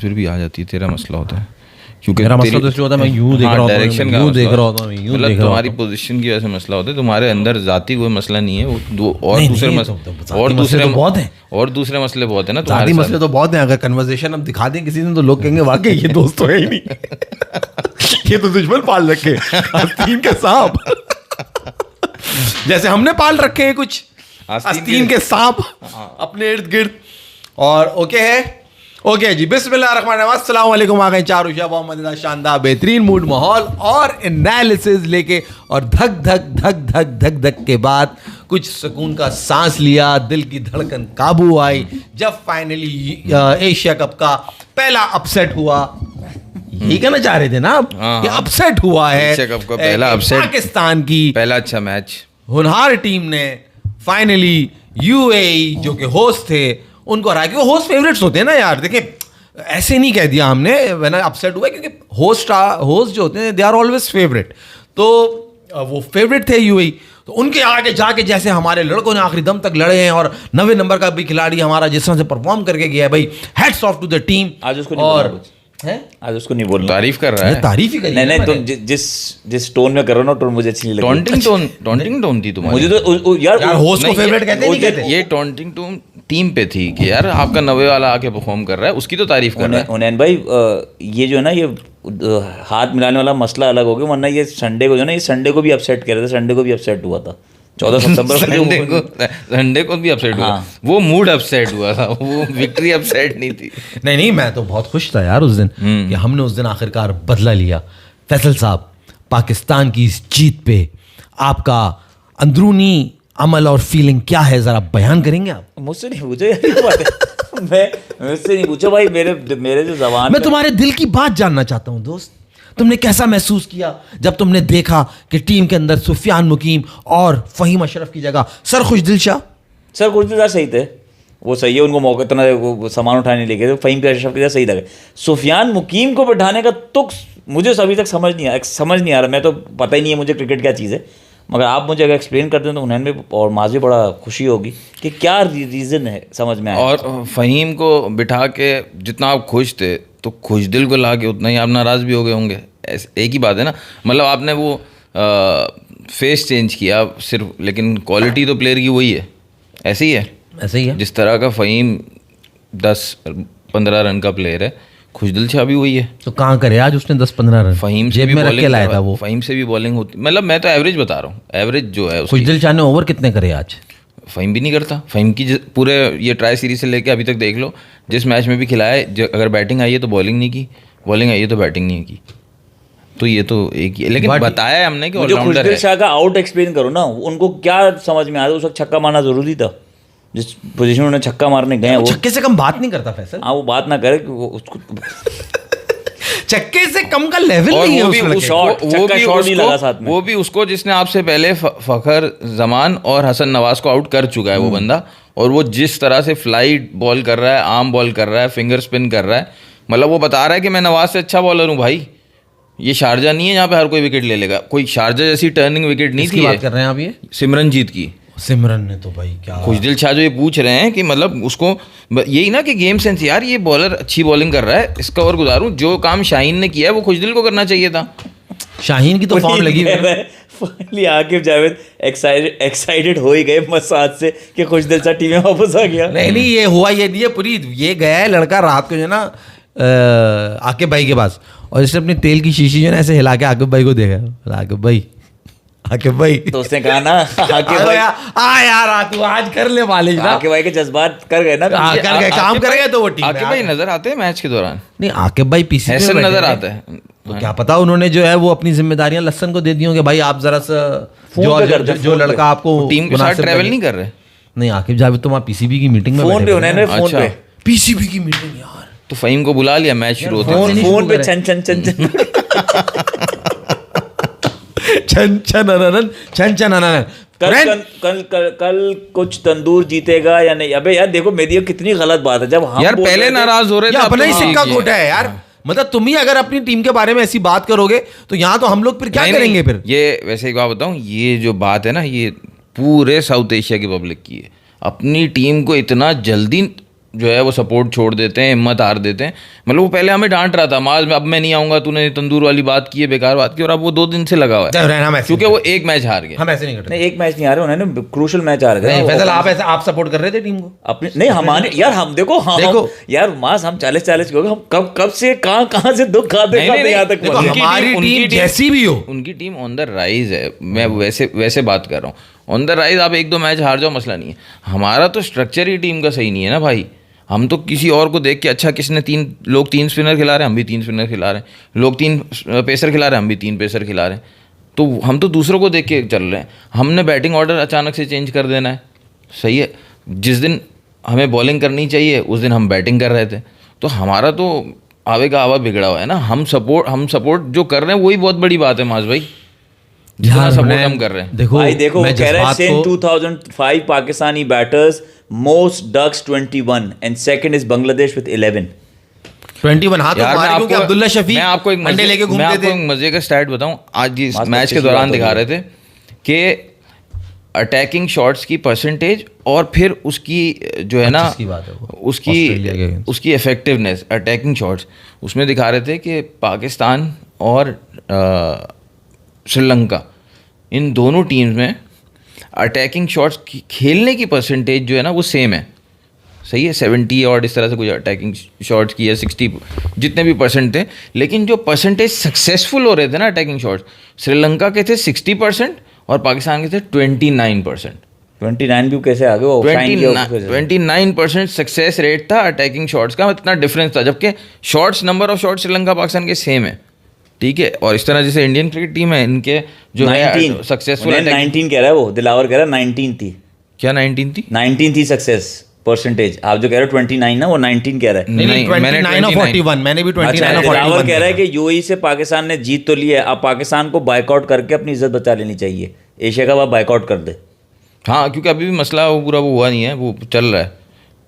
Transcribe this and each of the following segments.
फिर भी आ जाती है, तेरा मसला होता है क्योंकि मेरा मसला तो इसलिए होता है मैं यूं देख रहा होता हूँ, यूं देख रहा होता हूँ, यूं मतलब देख रहा तुम्हारी होता हूँ। पोजीशन की वजह से मसला होता है, तुम्हारे अंदर जाती कोई मसला नहीं है, वो दो और नहीं, दूसरे नहीं, मसले तो जाती मसले तो बहुत हैं। और दूसरे मसले बहुत है ना जाती तुम्हारे मसले तो बहुत हैं। अगर कन्वर्सेशन हम दिखा दें किसी दिन तो लोग कहेंगे वाकई ये दोस्त तो है ही नहीं, ये तो दुश्मन पाल रखे आस्तीन के सांप, जैसे हमने पाल रखे हैं कुछ आस्तीन के सांप अपने इर्द गिर्द। और ओके है, ओके जी, बिस्मिल्लाहिर्रहमानिर्रहीम, अस्सलाम वालेकुम। आ गए चार उशा बहुत मजेदार शानदार बेहतरीन मूड माहौल और एनालिसिस लेके, और धक धक धक धक धक धक के बाद कुछ सुकून का सांस लिया, दिल की धड़कन काबू आई जब फाइनली एशिया कप का पहला अपसेट हुआ। यही कहना चाह रहे थे ना आप कि अपसेट हुआ है एशिया कप का पहला अपसेट, पाकिस्तान की पहला अच्छा मैच, होनहार टीम ने फाइनली यूएई जो कि होस्ट थे उनको हरा के। होस्ट फेवरेट्स होते हैं ना यार, देखिए ऐसे नहीं कह दिया हमने वरना अपसेट हुआ, क्योंकि होस्ट जो होते हैं दे आर ऑलवेज फेवरेट, तो वो फेवरेट थे यूएई, तो उनके आगे जाके जैसे हमारे लड़कों ने आखिरी दम तक लड़े हैं और 90 नंबर का भी खिलाड़ी हमारा जिस तरह से परफॉर्म करके गया है भाई, hats off to the team. आज उसको नहीं और बोलना कुछ। आज उसको नहीं बोलना, तारीफ कर रहा है, तारीफ ही करी नहीं नहीं, तुम जिस टोन में करो ना, टोन मुझे अच्छी नहीं लगती। टॉन्टिंग टोन थी तुम्हारी। मुझे तो यार होस्ट को फेवरेट कहते नहीं कहते, ये टॉन्टिंग टोन टीम पे थी कि यार आपका 90 वाला आके परफॉर्म कर रहा है, उसकी तो तारीफ कर रहा है। उनैन भाई, ये जो है ना, ये हाथ मिलाने वाला मसला अलग हो गया, वरना ये संडे को जो है ना, ये संडे को भी अपसेट कर रहे थे, संडे को भी अपसेट हुआ था 14 सितंबर संडे को भी अपसेट हुआ, वो मूड अपसेट हुआ था, वो विक्ट्री अपसेट नहीं थी। नहीं, मैं तो बहुत खुश था यार उस दिन कि हमने उस दिन आखिरकार बदला लिया। फैसल साहब, पाकिस्तान की इस जीत पे आपका अंदरूनी अमल और फीलिंग क्या है, जरा बयान करेंगे आप? मुझसे नहीं पूछो यार ये बात है। मैं मुझसे नहीं पूछो भाई, मेरे जो जबान, मैं तुम्हारे दिल की बात जानना चाहता हूँ दोस्त। तुमने कैसा महसूस किया जब तुमने देखा कि टीम के अंदर सुफियान मुकीम और फहीम अशरफ की जगह सर खुशदिल शाह? सर खुशदिल शाह सही थे, वो सही है, उनको मौके इतना वो सामान उठाने लेके थे, फहीम अशरफ की जगह सही लगे। सुफियान मुकीम को बैठाने का तुक मुझे अभी तक समझ नहीं आ रहा। मैं तो पता ही नहीं है मुझे क्रिकेट क्या चीज़ है, मगर आप मुझे अगर एक्सप्लेन कर दें तो उन्हें भी और माजी बड़ा खुशी होगी कि क्या रीज़न है, समझ में आया। और फ़हीम को बिठा के जितना आप खुश थे, तो खुशदिल को ला के उतना ही आप नाराज़ भी हो गए होंगे। एक ही बात है ना, मतलब आपने वो फेस चेंज किया सिर्फ, लेकिन क्वालिटी तो प्लेयर की वही है, ऐसे ही है, ऐसे ही है। जिस तरह का फ़हीम 10-15 रन का प्लेयर है, खुशदिल शाह भी वही है। तो कहाँ करे आज उसने 10-15 रन? फ़हीम से जेब भी में रख के लाया था वो। फ़हीम से भी बॉलिंग होती, मतलब मैं तो एवरेज बता रहा हूँ, एवरेज जो है उसकी। खुशदिल शाह ने ओवर कितने करे आज? फ़हीम भी नहीं करता। फ़हीम की पूरे ये ट्राई सीरीज से लेके अभी तक देख लो, जिस मैच में भी खिलाया है, अगर बैटिंग आई है तो बॉलिंग नहीं की, बॉलिंग आई है तो बैटिंग नहीं की, तो ये तो एक ही है। लेकिन बताया है हमने कि ऑलराउंडर है। खुशदिल शाह का आउट एक्सप्लेन करो ना, उनको क्या समझ में आया उस वक्त छक्का मारना जरूरी था, जिस पोजीशन में उन्हें छक्का मारने गए वो छक्के से कम बात नहीं करता फैसल। हाँ, वो बात ना करे कि वो उसको छक्के से कम का लेवल नहीं है उसमें। वो भी उसको जिसने आपसे पहले फखर जमान और हसन नवाज को आउट कर चुका है वो बंदा, और वो जिस तरह से फ्लाइट बॉल कर रहा है, आर्म बॉल कर रहा है, फिंगर स्पिन कर रहा है, मतलब वो बता रहा है कि मैं नवाज से अच्छा बॉलर हूँ भाई। ये शारजा नहीं है जहाँ पे हर कोई विकेट ले लेगा, कोई शारजा जैसी टर्निंग विकेट नहीं थी। बात कर रहे हैं आप ये सिमरनजीत की। सिमरन ने तो भाई क्या, खुशदिल शाह जो ये पूछ रहे हैं कि मतलब उसको यही ना कि गेम सेंस, यार ये बॉलर अच्छी बॉलिंग कर रहा है, इसका और गुजारूं, जो काम शाहीन ने किया है वो खुशदिल को करना चाहिए था। शाहीन की तो फॉर्म लगी हुई है। फाइनली आकिब जावेद एक्साइटेड हो ही गए मसाज से कि खुशदिल शाह टीम में वापस आ गया। नहीं, ये हुआ ये नहीं है पूरी, ये गया है लड़का रात को जो है ना आकिब भाई के पास, और इसने अपनी तेल की शीशी जो है ना ऐसे हिला के आकिब भाई को देखा, आकिब भाई तो उसने कहा ना, आकिब भाई यार तू आज कर ले मालिश ना। आकिब भाई के जज्बात कर गए ना, कर गए, काम कर गए, तो वो टीम आकिब भाई नजर आते हैं मैच के दौरान? नहीं, आकिब भाई पीसी ऐसे नजर आता है, तो क्या पता उन्होंने जो है वो अपनी जिम्मेदारियां लसन को दे दी होंगे, भाई आप जरा सा जो लड़का आपको टीम के साथ ट्रैवल नहीं कर रहे। नहीं, आकिब जावेद तो वहाँ पीसीबी की मीटिंग में फोन पे उन्होंने फोन पे पीसीबी की मीटिंग यार, तो फ़हीम को बुला लिया मैच शुरू होते फोन पे छन छन छन कल कुछ तंदूर जीतेगा या नहीं। अबे यार देखो, मेरी कितनी गलत बात है, जब हम यार पहले नाराज हो रहे थे, अपना ही सिक्का खोटा है यार। मतलब तुम ही अगर अपनी टीम के बारे में ऐसी बात करोगे तो यहाँ तो हम लोग फिर क्या करेंगे फिर? ये वैसे एक बात बताऊं, ये जो बात है ना, ये पूरे साउथ एशिया की पब्लिक की है। अपनी टीम को इतना जल्दी जो है वो सपोर्ट छोड़ देते हैं, हिम्मत हार देते हैं। मतलब वो पहले हमें डांट रहा था, माज अब मैं नहीं आऊंगा, तूने तंदूर वाली बात की है, बेकार बात की, और अब वो 2 दिन से लगा हुआ है क्योंकि वो एक मैच हार गए। हम ऐसे नहीं करते, नहीं एक मैच नहीं आ रहे, उन्होंने क्रूशल मैच हार गए। फैसल आप ऐसे आप सपोर्ट कर रहे थे टीम को अपने, नहीं हमारे यार, हम देखो यार मास, हम 40 के हो गए, हम कब से कहाँ से दुख खाते यहाँ तक पहुंचे। हमारी टीम जैसी भी हो, उनकी टीम ऑन द राइज है, मैं वैसे बात कर रहा हूँ। ऑन द राइज आप 1-2 मैच हार जाओ, मसला नहीं है। हमारा तो स्ट्रक्चर ही टीम का सही नहीं है ना भाई। हम तो किसी और को देख के, अच्छा किसने 3 स्पिनर खिला रहे हैं, हम भी 3 स्पिनर खिला रहे हैं, लोग 3 पेसर खिला रहे हैं, हम भी 3 पेसर खिला रहे हैं। तो हम तो दूसरों को देख के चल रहे हैं। हमने बैटिंग ऑर्डर अचानक से चेंज कर देना है, सही है। जिस दिन हमें बॉलिंग करनी चाहिए उस दिन हम बैटिंग कर रहे थे। तो हमारा तो आवे का आवा बिगड़ा हुआ है ना। हम सपोर्ट जो कर रहे हैं वही बहुत बड़ी बात है माज भाई, जितना सपोर्ट हम कर रहे हैं। देखो भाई देखो, कह रहे हैं since 2005 Pakistani batters most ducks 21 and second is Bangladesh with 11. 21 हाथ तो मारे क्योंकि अब्दुल्ला शफीक मैं आपको एक अंडे लेके घूमते थे। मैं आपको एक मजे का स्टैट बताऊं, आज इस मैच के दौरान दिखा रहे थे कि अटैकिंग शॉट्स की परसेंटेज और फिर उसकी जो है ना उसकी इफेक्टिवनेस, अटैकिंग शॉट्स, उसमें दिखा रहे थे कि पाकिस्तान और श्रीलंका, इन दोनों टीम्स में अटैकिंग शॉट्स खेलने की परसेंटेज जो है ना वो सेम है, सही है। 70 और इस तरह से कुछ अटैकिंग शॉट्स की है, 60 जितने भी परसेंट थे। लेकिन जो परसेंटेज सक्सेसफुल हो रहे थे ना अटैकिंग शॉट्स, श्रीलंका के थे 60% और पाकिस्तान के थे 29%। 29 भी कैसे आ गए? 29% सक्सेस रेट था अटैकिंग शॉट्स का, इतना डिफरेंस था। जबकि shots, number of shots Sri Lanka Pakistan के सेम है, ठीक है। और इस तरह जैसे इंडियन क्रिकेट टीम है, इनके जो है सक्सेसफुल 19 कह रहा है वो, दिलावर कह रहा है 19 थी। क्या 19 थी? 19 थी सक्सेस परसेंटेज। आप जो कह रहे हो 29 ना, वो 19 कह रहा है। नहीं, 29 और 41, मैंने भी 29 और 41 दिलावर कह रहा है कि यूएई से पाकिस्तान ने जीत तो ली है, अब पाकिस्तान को बाइकआउट करके अपनी इज्जत बचा लेनी चाहिए, एशिया कप बाइकआउट कर दे। हाँ, क्योंकि अभी भी मसला वो पूरा वो हुआ नहीं है, वो चल रहा है।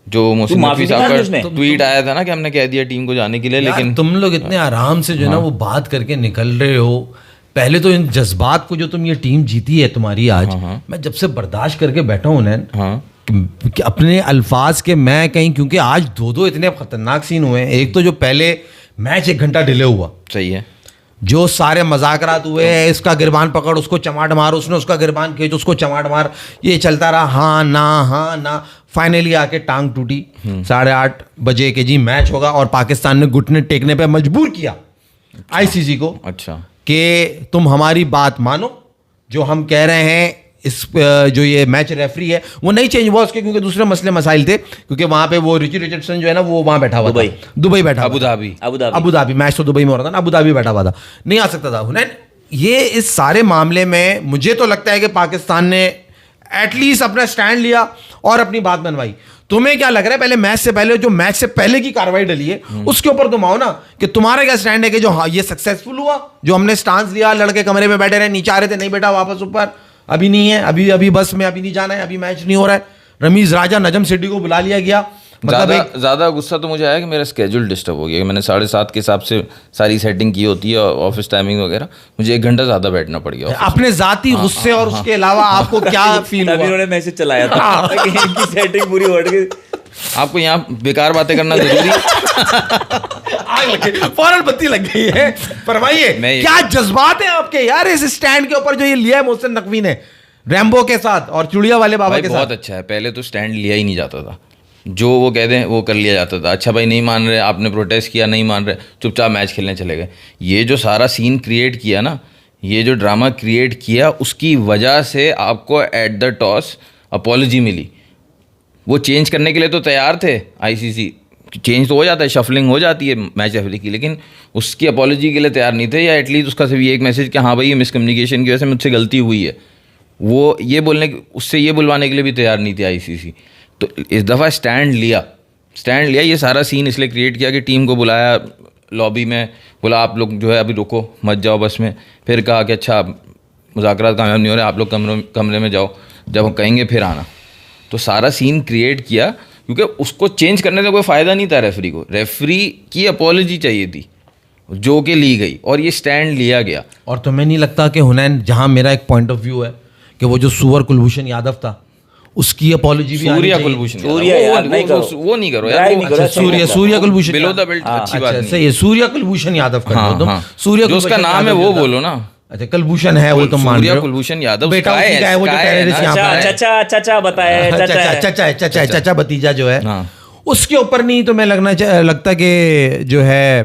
जो मुस्लिम नबी साहब का ट्वीट आया था ना कि हमने कह दिया टीम को जाने के लिए, लेकिन तुम लोग इतने आराम से जो है ना वो बात करके निकल रहे हो। पहले तो इन जज्बात को, जो तुम ये टीम जीती है तुम्हारी आज, मैं जब से बर्दाश्त करके बैठा हूँ ना कि अपने अल्फाज के मैं कहीं, क्योंकि आज 2 इतने खतरनाक सीन हुए हैं। एक तो जो पहले मैच 1 घंटा डिले हुआ, सही है, जो सारे मजाकरात हुए, इसका गिरबान पकड़ उसको चमाट मार, उसने उसका गिरबान खींच उसको चमाट मार, ये चलता रहा, हाँ ना। फाइनली आके टांग टूटी। 8:30 बजे के जी मैच होगा और पाकिस्तान ने घुटने टेकने पे मजबूर किया आईसीसी को, अच्छा, कि तुम हमारी बात मानो, जो हम कह रहे हैं इस जो ये मैच रेफरी है वो नहीं चेंज हुआ उसके, क्योंकि दूसरे मसले मसाइल थे, क्योंकि वहां पे वो रिची रिचर्डसन जो है ना वो वहां बैठा हुआ था, दुबई बैठा, अबू धाबी मैच तो दुबई में हो रहा था ना, अबू धाबी बैठा हुआ था, नहीं आ सकता था हुनैन। ये इस सारे मामले में मुझे तो लगता है कि पाकिस्तान ने एटलीस्ट अपना स्टैंड लिया और अपनी बात बनवाई। तुम्हें क्या लग रहा है, पहले मैच से पहले, जो मैच से पहले की कार्रवाई डली है उसके ऊपर तुम आओ ना, कि तुम्हारा क्या स्टैंड है कि जो हाँ ये सक्सेसफुल हुआ, जो हमने स्टांस लिया, लड़के कमरे में बैठे रहे, नीचे आ रहे थे, नहीं बेटा वापस ऊपर, अभी नहीं है, अभी बस में अभी नहीं जाना है, अभी मैच नहीं हो रहा है। रमीज राजा, नजम सिद्दीकी को बुला लिया गया। मतलब ज़्यादा गुस्सा तो मुझे आया कि मेरा स्केड्यूल डिस्टर्ब हो गया, कि मैंने 7:30 के हिसाब से सारी सेटिंग की होती है, ऑफिस टाइमिंग वगैरह, मुझे 1 घंटा ज़्यादा बैठना पड़ गया। अपने ज़ाती गुस्से और उसके अलावा आपको क्या फील हुआ? उन्होंने मैसेज चलाया था कि इनकी सेटिंग पूरी हो गई। आपको यहाँ बेकार बातें करना जरूरी फौरन बत्ती लग गई है। फरमाइए, क्या जज्बात है आपके यार इस स्टैंड के ऊपर जो ये लिया है मोहसिन नकवी ने रैम्बो के साथ और चुड़िया वाले बाबा के साथ? बहुत अच्छा है। पहले तो स्टैंड लिया ही नहीं जाता था, जो वो कह दें वो कर लिया जाता था। अच्छा भाई नहीं मान रहे, आपने प्रोटेस्ट किया, नहीं मान रहे, चुपचाप मैच खेलने चले गए। ये जो सारा सीन क्रिएट किया ना, ये जो ड्रामा क्रिएट किया, उसकी वजह से आपको एट द टॉस अपॉलॉजी मिली। वो चेंज करने के लिए तो तैयार थे, आईसीसी चेंज तो हो जाता है, शफलिंग हो जाती है मैच रेफरी की, लेकिन उसकी अपॉलॉजी के लिए तैयार नहीं थे, या एटलीस्ट उसका सिर्फ ये एक मैसेज कि हाँ भाई ये मिसकम्युनिकेशन की वजह से मुझसे गलती हुई है, वो ये बोलने, उससे ये बुलवाने के लिए भी तैयार नहीं थी आईसीसी। तो इस दफ़ा स्टैंड लिया। ये सारा सीन इसलिए क्रिएट किया कि टीम को बुलाया लॉबी में, बोला आप लोग जो है अभी रुको, मत जाओ बस में। फिर कहा कि अच्छा मुज़ाकरात कामयाब नहीं हो रहे, आप लोग कमरे में जाओ, जब हम कहेंगे फिर आना। तो सारा सीन क्रिएट किया, क्योंकि उसको चेंज करने से कोई फ़ायदा नहीं था रेफरी को। रेफरी की अपॉलॉजी चाहिए थी, जो कि ली गई, और ये स्टैंड लिया गया। और तुम्हें नहीं लगता कि हुनैन, जहाँ मेरा एक पॉइंट ऑफ व्यू है कि वो जो सुअर कुलभूषण यादव था, उसकी अपॉलॉजी भी आनी सूर्या चाहिए। कुलभूषण सूर्या यादव, यार, नहीं करो। वो नहीं करो यार, यार, नहीं करो, अच्छा, Surya Kulbhushan below the belt अच्छी बात अच्छा, नहीं। सही है, सूर्या कुलभूषण यादव कर हाँ, दो तुम। हाँ। सूर्या जो उसका कुलभूषण नाम है यादव वो जो था। बोलो ना। अच्छा कुलभूषण है वो, तुम मान रहे सूर्या हो। कुलभूषण यादव बेटा Sky उसी का है वो जो Sky है टेररिस्ट ना। यहाँ पर है। चाचा बताए, चाचा भतीजा जो है, हाँ। उसके ऊपर नहीं तो मैं लगता कि जो है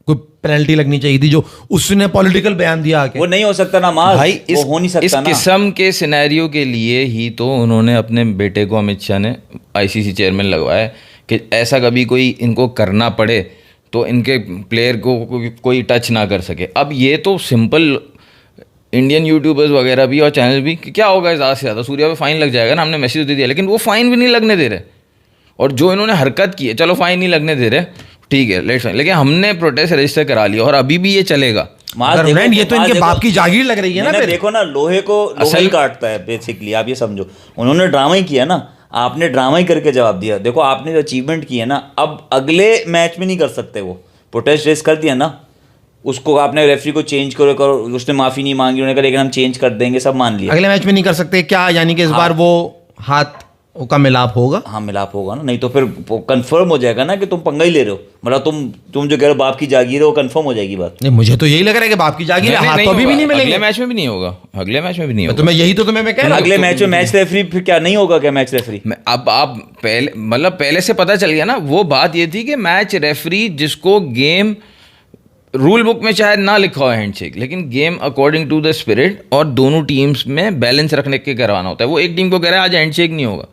कोई पेनल्टी लगनी चाहिए थी, जो उसने पॉलिटिकल बयान दिया आके। वो नहीं हो सकता ना मास, भाई वो हो नहीं इस सकता ना। किस्म के सिनेरियो के लिए ही तो उन्होंने अपने बेटे को अमित शाह ने आईसीसी चेयरमैन लगवाया कि ऐसा कभी कोई इनको करना पड़े तो इनके प्लेयर को कोई टच ना कर सके। अब ये तो सिंपल इंडियन यूट्यूबर्स वगैरह भी और चैनल भी कि क्या होगा ज़्यादा से ज़्यादा, सूर्या पे फाइन लग जाएगा ना, हमने मैसेज दे दिया, लेकिन वो फाइन भी नहीं लगने दे रहे। और जो इन्होंने हरकत की है, चलो फाइन नहीं लगने दे रहे, ठीक है लेट्स फाइन, लेकिन हमने प्रोटेस्ट रजिस्टर करा लिया और अभी भी ये चलेगा। मास अगर देखो, नहीं, ये तो मास इनके देखो, बाप की जागीर लग रही है ना नहीं, फिर। देखो ना, लोहे ही असल- काटता है बेसिकली, आप ये समझो। उन्होंने ड्रामा ही किया ना, आपने ड्रामा ही करके जवाब दिया। देखो आपने जो अचीवमेंट की है ना, अब अगले मैच में नहीं कर सकते। वो प्रोटेस्ट रेस कर दिया ना, उसको आपने रेफरी को चेंज करो, उसने माफी नहीं मांगी, उन्होंने कहा लेकिन हम चेंज कर देंगे, सब मान लिया। अगले मैच में नहीं कर सकते क्या? यानी कि इस बार वो हाथ का मिलाप होगा। हाँ मिलाप होगा ना, नहीं तो फिर कंफर्म हो जाएगा ना कि तुम पंगा ही ले रहे हो। मतलब तुम जो कह रहे हो बाप की जागीर है, वो कंफर्म हो जाएगी बात। नहीं, मुझे तो यही लग रहा है कि बाप की जागीर है, हाथ तो अभी भी नहीं मिलेंगे। अगले मैच में भी नहीं होगा, अगले मैच में भी नहीं होगा। तो मैं यही तो तुम्हें मैं कह रहा हूँ। अगले मैच में मैच रेफरी फिर क्या नहीं होगा क्या? मैच रेफरी अब आप पहले मतलब पहले से पता चल गया ना। वो बात ये थी कि मैच रेफरी जिसको गेम रूल बुक में शायद ना लिखा हो हैंडशेक, लेकिन game according to the spirit और दोनों टीम्स में बैलेंस रखने के करवाना होता है। वो एक टीम को कह रहा है आज हैंडशेक नहीं होगा,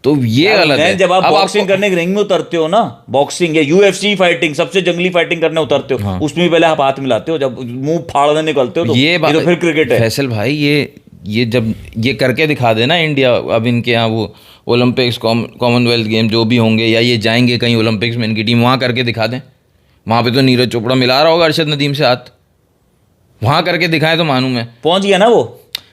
तो ये गलत है। जब आप अब बॉक्सिंग करने के रिंग में उतरते हो ना, बॉक्सिंग या यूएफसी फाइटिंग, सबसे जंगली फाइटिंग करने उतरते हो, उसमें भी पहले आप हाथ मिलाते हो, जब मुंह फाड़ने निकलते हो तो ये बात तो फिर क्रिकेट है। फैसल भाई, ये जब ये करके दिखा देना इंडिया, अब इनके यहाँ वो ओलंपिक्स कॉमनवेल्थ गेम जो भी होंगे, या ये जाएंगे कहीं ओलंपिक्स में इनकी टीम, वहाँ करके दिखा दें। वहाँ पे तो नीरज चोपड़ा मिला रहा होगा अरशद नदीम से हाथ, वहाँ करके दिखाएं तो मानूं मैं। पहुंच गया ना वो।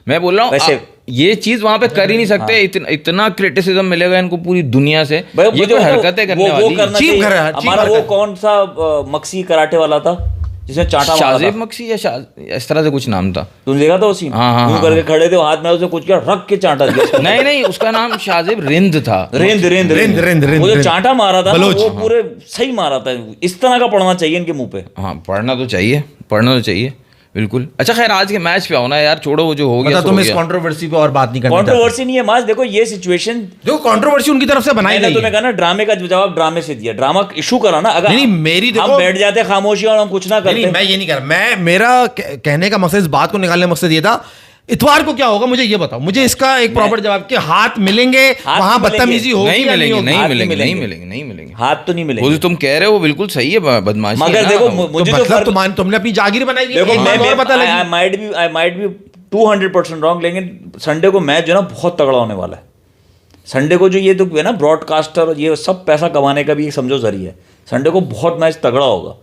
मैं बोल रहा हूँ वैसे ये चीज वहां पे कर ही नहीं सकते। इतना क्रिटिसिज्म मिलेगा इनको पूरी दुनिया से। भाई, ये मुझे कोई बताओ, हरकतें करने वो वाली करना चीप चाहिए। कर रहा है, चीप हमारा वो हरकत। कौन सा मक्सी कराटे वाला था जिसने चांटा मारा शाजिब था? मक्सी या इस तरह से कुछ नाम था। तुमने देखा था वो सीन? हाँ, हाँ, यूं हाँ, करके खड़े थे, वो हाथ में उसने कुछ किया, रख के चांटा दिया। नहीं उसका नाम शाजिब रिंद था। रेंद वो जो चांटा मारा था ना, बलोच। वो पूरे सही मारा था। इस तरह का पड़ना चाहिए इनके मुंह पे। हाँ पढ़ना तो चाहिए बिल्कुल। अच्छा खैर आज के मैच पे आओ ना यार, छोड़ो वो जो हो गया मतलब सो तुम हो इस गया। कंट्रोवर्सी पे और बात नहीं करना चाहते। कंट्रोवर्सी नहीं है मास, देखो ये सिचुएशन जो कंट्रोवर्सी उनकी तरफ से बनाई मैंने गई तुम्हें है। कहा ना, ड्रामे का जवाब ड्रामे से दिया। ड्रामा इशू करा ना, अगर नहीं, मेरी हम देखो- बैठ जाते खामोशी और हम कुछ ना नहीं, करते। मैं ये नहीं कर रहा। मेरा कहने का मकसद, इस बात को निकालने का मकसद ये था, इतवार को क्या होगा मुझे ये बताओ। मुझे इसका एक प्रॉपर जवाब कि हाथ मिलेंगे, हाथ वहां मिलेंगे। बदतमीजी होगी नहीं या मिलेंगे होगी? नहीं हाथ मिलेंगे नहीं नहीं मिलेंगे। हाथ तो नहीं वो मिलेंगे। जो तुम कह रहे हो बिल्कुल सही है, बदमाशी है मगर ना। देखो तो मुझे तो मतलब तुमने अपनी जागीर बनाई थी, देखो एक बात और पता लगी। आई माइट बी 200% रॉन्ग, लेकिन संडे को मैच जो है ना बहुत तगड़ा होने वाला है। संडे को जो ये तो है ना ब्रॉडकास्टर और ये सब पैसा कमाने का भी एक समझो जरिया है। संडे को बहुत मैच तगड़ा होगा,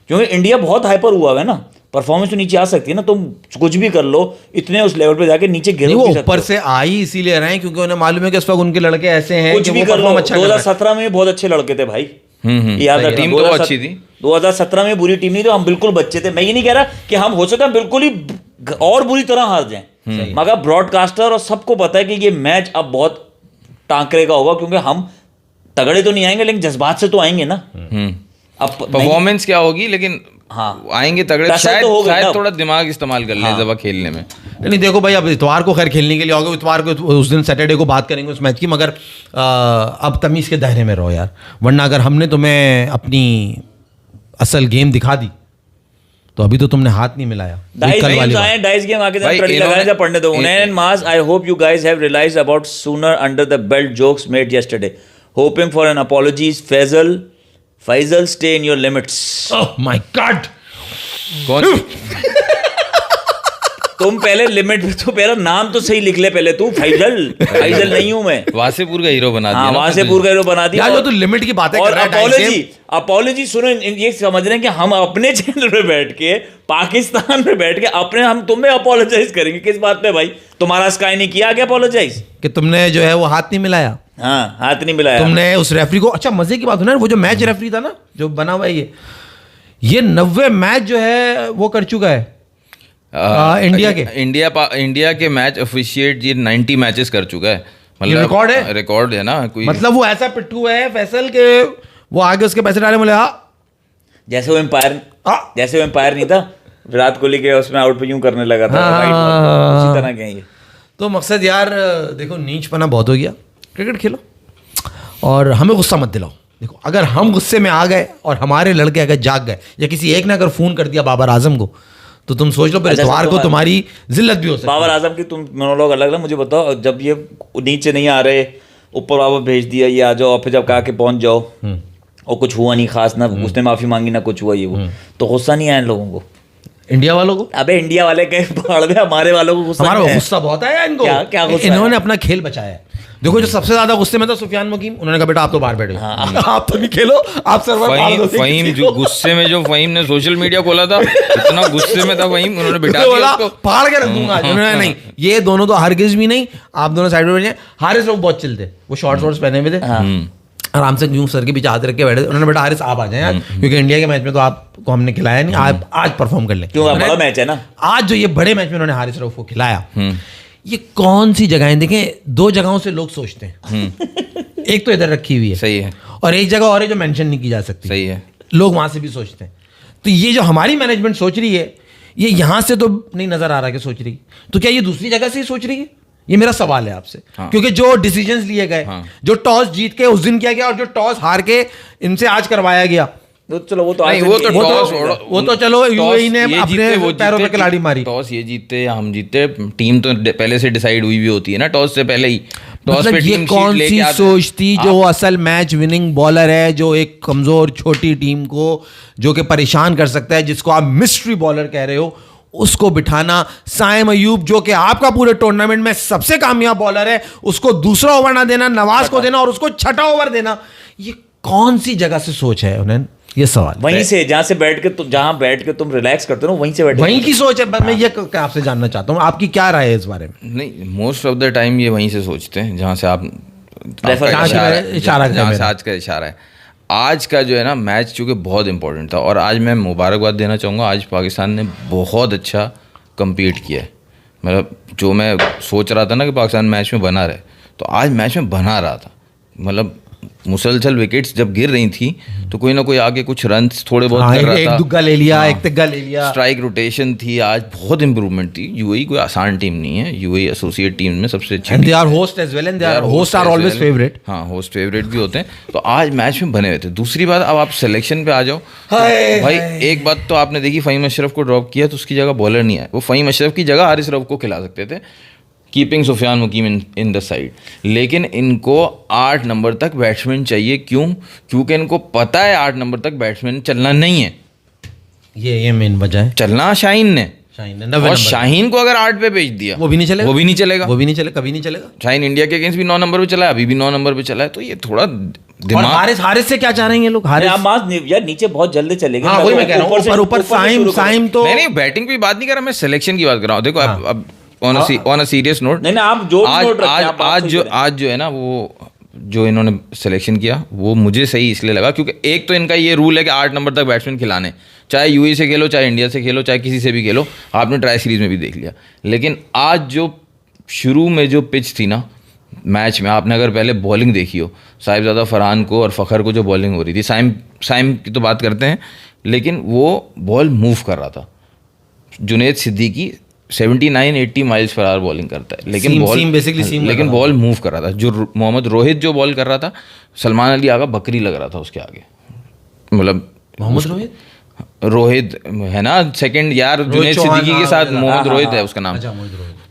क्योंकि इंडिया बहुत हाइपर हुआ है ना। परफॉर्मेंस तो नीचे आ सकती है ना, तुम कुछ भी कर लो, इतने उस लेवल पे जाके नीचे गिर नहीं, वो भी सकते ऊपर हो। से आई इसीलिए रहे हैं क्योंकि उन्हें मालूम है कि इस वक्त उनके लड़के ऐसे हैं कुछ कि भी वो कर लो। परफॉर्म अच्छा कर रहे हैं। 2017 में भी बहुत अच्छे लड़के थे भाई, याद सही है। रखना। टीम तो 2017 अच्छी थी। 2017 में बुरी टीम नहीं थी, हम बिल्कुल बच्चे थे। मैं ये नहीं कह रहा कि हम हो सकता है बिल्कुल ही और बुरी तरह हार जाएं, मगर ब्रॉडकास्टर और सबको पता है कि ये मैच अब बहुत टांकरे का होगा, क्योंकि हम तगड़े तो नहीं आएंगे लेकिन जज्बात से तो आएंगे ना। अब परफॉर्मेंस क्या होगी, लेकिन हाँ आएंगे तगड़े। टसल शायद तो होगा ना। शायद थोड़ा दिमाग इस्तेमाल कर ले जब खेलने में। नहीं देखो भाई, अब इतवार को खैर खेलने के लिए आओगे, इतवार को उस दिन सैटरडे को बात करेंगे उस मैच की, मगर अब तमीज़ के दायरे में रहो यार, वरना अगर हमने तुम्हें अपनी असल गेम दिखा दी तो अभी तो तुमने हाथ नहीं मिलाया। डाइस कल वाली गेम्स बात। आए, डाइस गेम आके भाई, ट्रेडिंग लगाने से पढ़ने दो उन्हें। And mass, I hope you guys have realised about sooner under the belt jokes made yesterday, hoping for an apologies. Faisal stay in your limits. Oh my god, कौन तुम पहले लिमिट, तो पहला नाम तो सही लिख ले पहले तू। फैजल नहीं हूं मैं। वासेपुर का हीरो बना दिया हाँ, ना वहां से तुझे। पूरा हीरो बना दिया। यार जो तू लिमिट की बातें और कर रहा है, अपॉलॉजी सुनो, ये समझ रहे हैं कि हम अपने चैनल पे बैठ के, पाकिस्तान में बैठ के अपने, हम तुम्हें अपोलोजाइज करेंगे किस बात पे भाई? तुम्हारा स्काई ने किया क्या अपोलोजाइज? कि तुमने जो है वो हाथ नहीं मिलाया, हाँ, हाथ नहीं मिलाया तुमने उस रेफरी को। अच्छा मजे की बात है ना, वो जो मैच रेफरी था ना जो बना हुआ है, ये 90 मैच जो है वो कर चुका है इंडिया के। इंडिया के मैच ऑफिशिएट ये 90 मैचेस कर चुका है। ये रिकॉर्ड है, रिकॉर्ड है ना कोई, मतलब वो ऐसा पिट्ठू है फैसल के वो आगे उसके पैसे डाले, बोले हाँ जैसे वो एम्पायर नहीं था विराट कोहली के उसमें आउट पे यूं करने लगा था, उसी तरह के हैं ये। तो मकसद यार देखो नीचपना बहुत हो गया, क्रिकेट खेलो और हमें गुस्सा मत दिलाओ। देखो अगर हम गुस्से में आ गए और हमारे लड़के अगर जाग गए या किसी एक ने अगर फोन कर दिया बाबर आजम को, तो तुम सोच लो फिर इतवार को तुम्हारी जिल्लत भी हो सकती है। बाबर आजम की तुम मोनोलॉग अलग अलग, मुझे बताओ जब ये नीचे नहीं आ रहे ऊपर वापस भेज दिया, ये आ जाओ, और फिर जब कहा कि पहुंच जाओ और कुछ हुआ नहीं खास, ना उसने माफी मांगी ना कुछ हुआ, ये वो तो गुस्सा नहीं आया इन लोगों को, इंडिया वालों को? अबे इंडिया वाले कहीं पहाड़ में, हमारे वालों को गुस्सा, हमारा गुस्सा बहुत आया इनको। क्या गुस्सा? इन्होंने अपना खेल बचाया है। देखो जो सबसे ज्यादा गुस्से में था सुफियान मुकीम, उन्होंने कहा बेटा आप तो बाहर बैठे आप तो नहीं खेलो, आप सर्वर फहीम जो गुस्से में, जो फहीम ने सोशल मीडिया खोला था, इतना गुस्से में था फहीम, उन्होंने बिठा दिया उसको, फाड़ के रख दूंगा। उन्होंने नहीं, ये दोनों तो हरगिज भी नहीं, आप दोनों साइड में बैठे। हारिस लोग बहुत चिल थे, वो शॉर्ट्स पहने हुए थे, आराम से यूं सर के पीछे हाथ रख के बैठे। उन्होंने बेटा हारिस आप आ जाए यार, क्योंकि इंडिया के मैच में तो आपको हमने खिलाया नहीं, आप आज परफॉर्म कर लें, क्यों बड़ा मैच है ना आज। जो ये बड़े मैच में उन्होंने हारिस रऊफ को खिलाया, ये कौन सी जगहें, देखें दो जगहों से लोग सोचते हैं, एक तो इधर रखी हुई है, सही है, और एक जगह और है जो मेंशन नहीं की जा सकती, सही है, लोग वहां से भी सोचते हैं। तो ये जो हमारी मैनेजमेंट सोच रही है, ये यहां से तो नहीं नजर आ रहा कि सोच रही, तो क्या ये दूसरी जगह से ही सोच रही है? ये मेरा सवाल है आपसे। हाँ। क्योंकि जो डिसीजंस लिए गए, हाँ। जो टॉस जीत के उस दिन किया गया और जो टॉस हार के इनसे आज करवाया गया, तो चलो वो तो चलो यूएई ने अपने पैरों पे खिलाड़ी मारी। टॉस ये जीते या हम जीते, टीम तो पहले से डिसाइड हुई भी होती है ना टॉस से पहले ही। टॉस पे ये कौन सी सोच थी जो असल मैच विनिंग बॉलर है, जो एक कमजोर छोटी टीम को जो कि परेशान कर सकता है, जिसको आप मिस्ट्री बॉलर कह रहे हो, उसको बिठाना। साइम अयूब जो कि आपका पूरे टूर्नामेंट में सबसे कामयाब बॉलर है, उसको दूसरा ओवर ना देना, नवाज को देना और उसको छठा ओवर देना, ये कौन सी जगह से सोच है उन्हें? ये सवाल वहीं से, जहां बैठ के तुम रिलैक्स करते हो, वहीं से बैठ, वहीं की सोच है। मैं ये आपसे जानना चाहता हूँ, आपकी क्या राय है इस बारे में? नहीं, मोस्ट ऑफ द टाइम ये वहीं से सोचते हैं जहां से आप इशारा, जहां से आज का इशारा है। आज का जो है ना मैच चूँकि बहुत इंपॉर्टेंट था, और आज मैं मुबारकबाद देना चाहूँगा, आज पाकिस्तान ने बहुत अच्छा कम्पीट किया है। मतलब जो मैं सोच रहा था ना कि पाकिस्तान मैच में बना रहे, तो आज मैच में बना रहा था। मतलब मुसलसल विकेट्स जब गिर रही थी तो कोई ना कोई आगे कुछ रन्स थोड़े बहुत कर रहा था, एक दुग्गा ले लिया, एक तिग्गा ले लिया, स्ट्राइक रोटेशन थी, आज बहुत इंप्रूवमेंट थी। यूएई कोई आसान टीम नहीं है, यूएई एसोसिएट टीम में सबसे अच्छी, and they are host as well, and they are host are always favourite. हाँ, होस्ट फेवरेट भी होते हैं। तो आज मैच में बने हुए थे। दूसरी बात, अब आप सिलेक्शन पे आ जाओ, तो भाई एक बात तो आपने देखी, फ़हीम अशरफ को ड्रॉप किया तो उसकी जगह बॉलर नहीं आया, वो फ़हीम अशरफ की जगह हारिस रऊफ को खिला सकते थे, keeping Sufiyan Muqeem in the side. लेकिन इनको 8 नंबर तक बैट्समैन चाहिए। क्यों? क्योंकि इनको पता है 8 नंबर तक बैट्समैन चलना नहीं है। ये मेन वजह है। चलना शाहीन ने, और शाहीन को अगर 8 पे भेज दिया, वो भी नहीं चलेगा, वो भी नहीं चलेगा, वो भी नहीं चलेगा, कभी नहीं चलेगा। शाहीन इंडिया के अगेंस्ट भी 9 नंबर पे चला है, अभी भी 9 नंबर पे चला है। तो ये थोड़ा दिमाग, हारिस से क्या चाह रहे हैं ये लोग? हारिस यार नीचे बहुत जल्दी चलेगा। हाँ, वही मैं कह रहा हूँ, ऊपर साइम तो नहीं, बैटिंग की बात नहीं कर रहा मैं, सिलेक्शन की बात कर रहा हूँ। देखो अब ऑन अ सीरियस नोट, नहीं आप जो आज जो है ना, वो जो इन्होंने सिलेक्शन किया वो मुझे सही इसलिए लगा क्योंकि एक तो इनका ये रूल है कि 8 नंबर तक बैट्समैन खिलाने, चाहे यूएई से खेलो, चाहे इंडिया से खेलो, चाहे किसी से भी खेलो। आपने ट्राई सीरीज में भी देख लिया। लेकिन आज जो शुरू में जो पिच थी ना मैच में, आपने अगर पहले बॉलिंग देखी हो, साहिबजादा फरहान को और फ़खर को जो बॉलिंग हो रही थी, साइम की तो बात करते हैं, लेकिन वो बॉल मूव कर रहा था। Junaid Siddiqui 79-80 miles per hour bowling करता है, लेकिन बॉल मूव कर रहा था। जो मोहम्मद रोहित जो बॉल कर रहा था, सलमान अली आगा बकरी लग रहा था उसके आगे। मतलब मोहम्मद रोहित है ना, सेकंड यार जुनैद सिद्दीकी के साथ मोहम्मद रोहित है उसका नाम।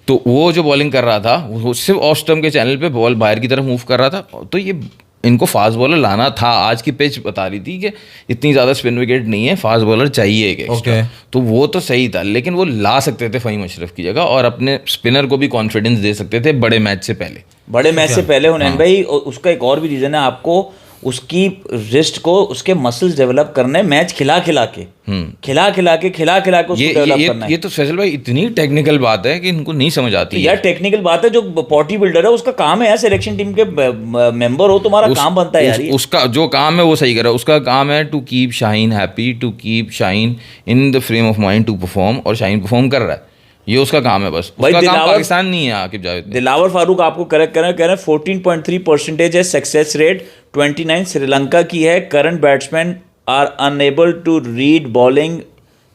तो वो जो बॉलिंग कर रहा था, वो सिर्फ ऑफ स्टंप के चैनल पे बॉल बाहर की तरफ मूव कर रहा था। तो ये इनको फास्ट बॉलर लाना था। आज की पिच बता रही थी कि इतनी ज़्यादा स्पिन विकेट नहीं है, फास्ट बॉलर चाहिए क्या। तो वो तो सही था, लेकिन वो ला सकते थे फ़हीम अशरफ की जगह, और अपने स्पिनर को भी कॉन्फिडेंस दे सकते थे बड़े मैच से पहले। हुनैन भाई, उसका एक और भी रीज़न है, आपको उसकी रिस्ट को, उसके मसल्स डेवलप करने, मैच खिला खिला के उसको डेवलप करना है। ये तो फैसल भाई इतनी टेक्निकल बात है कि इनको नहीं समझ आती है। यार टेक्निकल बात है, जो बॉडी बिल्डर है उसका काम है यार, सिलेक्शन टीम के मेंबर हो, तुम्हारा काम बनता है यार। उसका जो काम है वो सही कर रहा है। उसका काम है to keep Shaheen happy, to keep Shaheen in the frame of mind to perform, और शाहीन परफॉर्म कर रहा है। ये उसका काम है बस, भाई उसका काम पाकिस्तान नहीं है। आकिब जावेद दिलावर फारूक आपको करेक्ट कह रहे हैं 14.3% है सक्सेस रेट, 29 श्रीलंका की है। Current batsman are unable to read bowling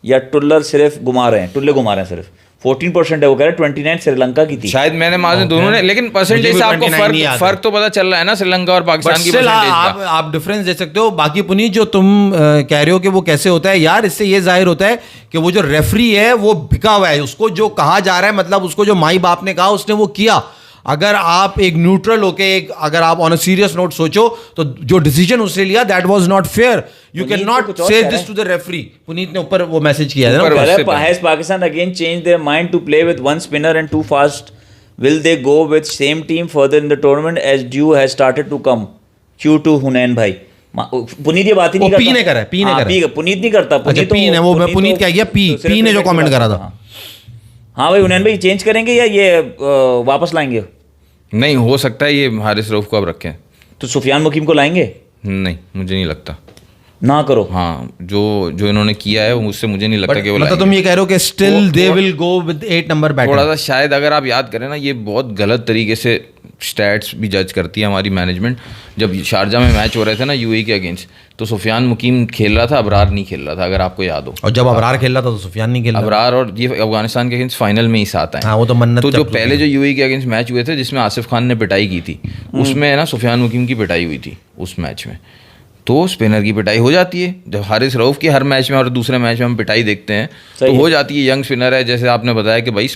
या टुल्लर सिर्फ घुमा रहे हैं सिर्फ 14% है वो कह रहे हैं, 29 श्रीलंका की थी शायद, मैंने मालूम दोनों ने, लेकिन परसेंटेज से आपको फर्क तो पता चल रहा है ना श्रीलंका और पाकिस्तान की परसेंटेज का। आप डिफरेंस दे सकते हो। बाकी पुनीत जो तुम कह रहे हो कि वो कैसे होता है यार, इससे ये जाहिर होता है कि वो जो रेफरी है वो बिका हुआ है, उसको जो कहा जा रहा है, मतलब उसको जो माई बाप ने कहा उसने वो किया। अगर आप एक न्यूट्रल होके अगर आप ऑन अ सीरियस नोट सोचो तो जो डिसीजन उसने लिया that was not fair. You can not say this to the referee. Puneet ने ऊपर वो मैसेज किया है ना, has Pakistan again change their mind to play with one spinner and two fast, will they go with same team further in the tournament as dew has started to come Q to Hunain भाई। पुनीत ये बात ही नहीं करता, P ने करा है, P ने करा है, पुनीत नहीं करता, पुनीत पी ने, वो मैं पुनीत क्या किया, पी ने जो कमेंट करा था। हाँ भाई हुनैन भाई चेंज करेंगे या ये वापस लाएंगे? नहीं हो सकता है ये हारिस रऊफ को अब रखें, तो सुफियान मुकीम को लाएंगे? नहीं मुझे नहीं लगता, ना करो। हाँ जो इन्होंने किया है उससे मुझे नहीं लगता कि वो मतलब तुम ये कह रहे हो कि still they will go with 8 number batting. थोड़ा सा शायद अगर आप याद करें ना, ये बहुत गलत तरीके से स्टैट्स भी जज करती है हमारी मैनेजमेंट। जब शारजा में मैच हो रहे थे ना यूएई के अगेंस्ट, तो सुफियान मुकीम खेल रहा था, अबरार नहीं खेल रहा था, अगर आपको याद हो। और जब अबरार खेल रहा था तो सुफियान नहीं खेल रहा। अबरार और ये अफगानिस्तान के अगेंस्ट फाइनल में ही साथ आए। हाँ, वो तो मन्नत। तो जो पहले जो यूएई के अगेंस्ट मैच हुए थे जिसमें आसिफ खान ने पिटाई की थी, उसमें ना सुफियान मुकीम की पिटाई हुई थी उस मैच में। तो स्पिनर की पिटाई हो जाती है जब हारिस रऊफ की हर मैच में और दूसरे मैच में हम पिटाई देखते हैं तो हो जाती है। यंग स्पिनर है, जैसे आपने बताया कि भाई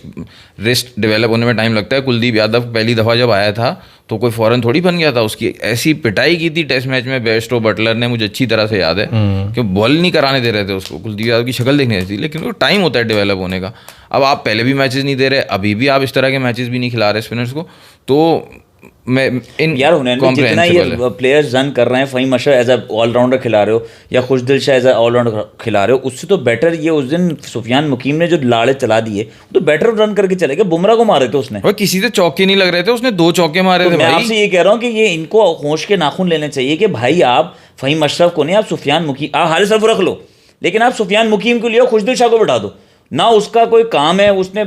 रिस्ट डेवलप होने में टाइम लगता है। कुलदीप यादव पहली दफ़ा जब आया था तो कोई फ़ौरन थोड़ी बन गया था, उसकी ऐसी पिटाई की थी टेस्ट मैच में बेस्टो बटलर ने, मुझे अच्छी तरह से याद है कि बॉल नहीं कराने दे रहे थे उसको, कुलदीप यादव की शक्ल देखने थी, लेकिन वो टाइम होता है डेवलप होने का। अब आप पहले भी मैचेस नहीं दे रहे, अभी भी आप इस तरह के मैचेस भी नहीं खिला रहे स्पिनर्स को, तो मैं इन यार जितना ये प्लेयर्स रन कर रहे हैं, Faheem Ashraf as a allrounder खिला रहे हो या Khushdil Shah as a allrounder खिला रहे हो, उससे तो बेटर ये उस दिन सुफियान मुकीम ने जो लाड़े चला दिए तो बेटर रन करके चले गए। बुमराह को मारे थे उसने, किसी से चौके नहीं लग रहे थे, उसने 2 चौके मारे थे। मैं आपसे ये कह रहा हूँ कि ये इनको होश के नाखून लेने चाहिए कि भाई आप फ़हीम अशरफ को नहीं, आप सुफियान मुकीम, आप हारिस रऊफ रख लो, लेकिन आप सुफियान मुकीम को लियो, खुशदिल शाह को बैठा दो ना। उसका कोई काम है, उसने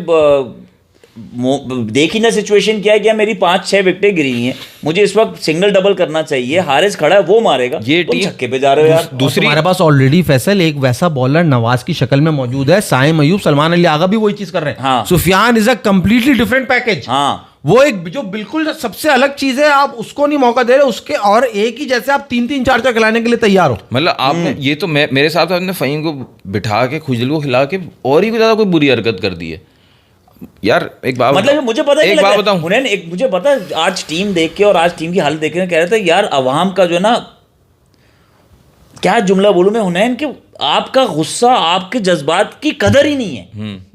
देखी ना सिचुएशन क्या है, क्या मेरी 5-6 विकेटें गिरी हैं, मुझे इस वक्त सिंगल डबल करना चाहिए, हारिस खड़ा है वो मारेगा, ये तुम छक्के पे जा रहे हो यार। दूसरी हमारे पास ऑलरेडी फैसल एक वैसा बॉलर नवाज की शक्ल में मौजूद है, साइम अयूब, सलमान अली आगा भी वही चीज कर रहे हैं। हाँ। Sufiyan is a completely different package. हाँ, वो एक जो बिल्कुल सबसे अलग चीज है, आप उसको नहीं मौका दे रहे उसके, और एक ही जैसे आप 3-3 4-4 खिलाने के लिए तैयार हो। मतलब आपने ये तो मेरे साथ आपने फ़हीम को बिठा के खुजल को खिला के और ही कोई ज्यादा कोई बुरी हरकत कर दी है यार। एक बात मतलब मुझे पता है, एक बात बताऊं, हुनैन, एक मुझे पता है आज टीम देख के और आज टीम की हालत देख के कह रहे थे यार अवाम का जो है ना, क्या जुमला बोलूं मैं हुनैन, कि आपका गुस्सा, आपके जज्बात की कदर ही नहीं है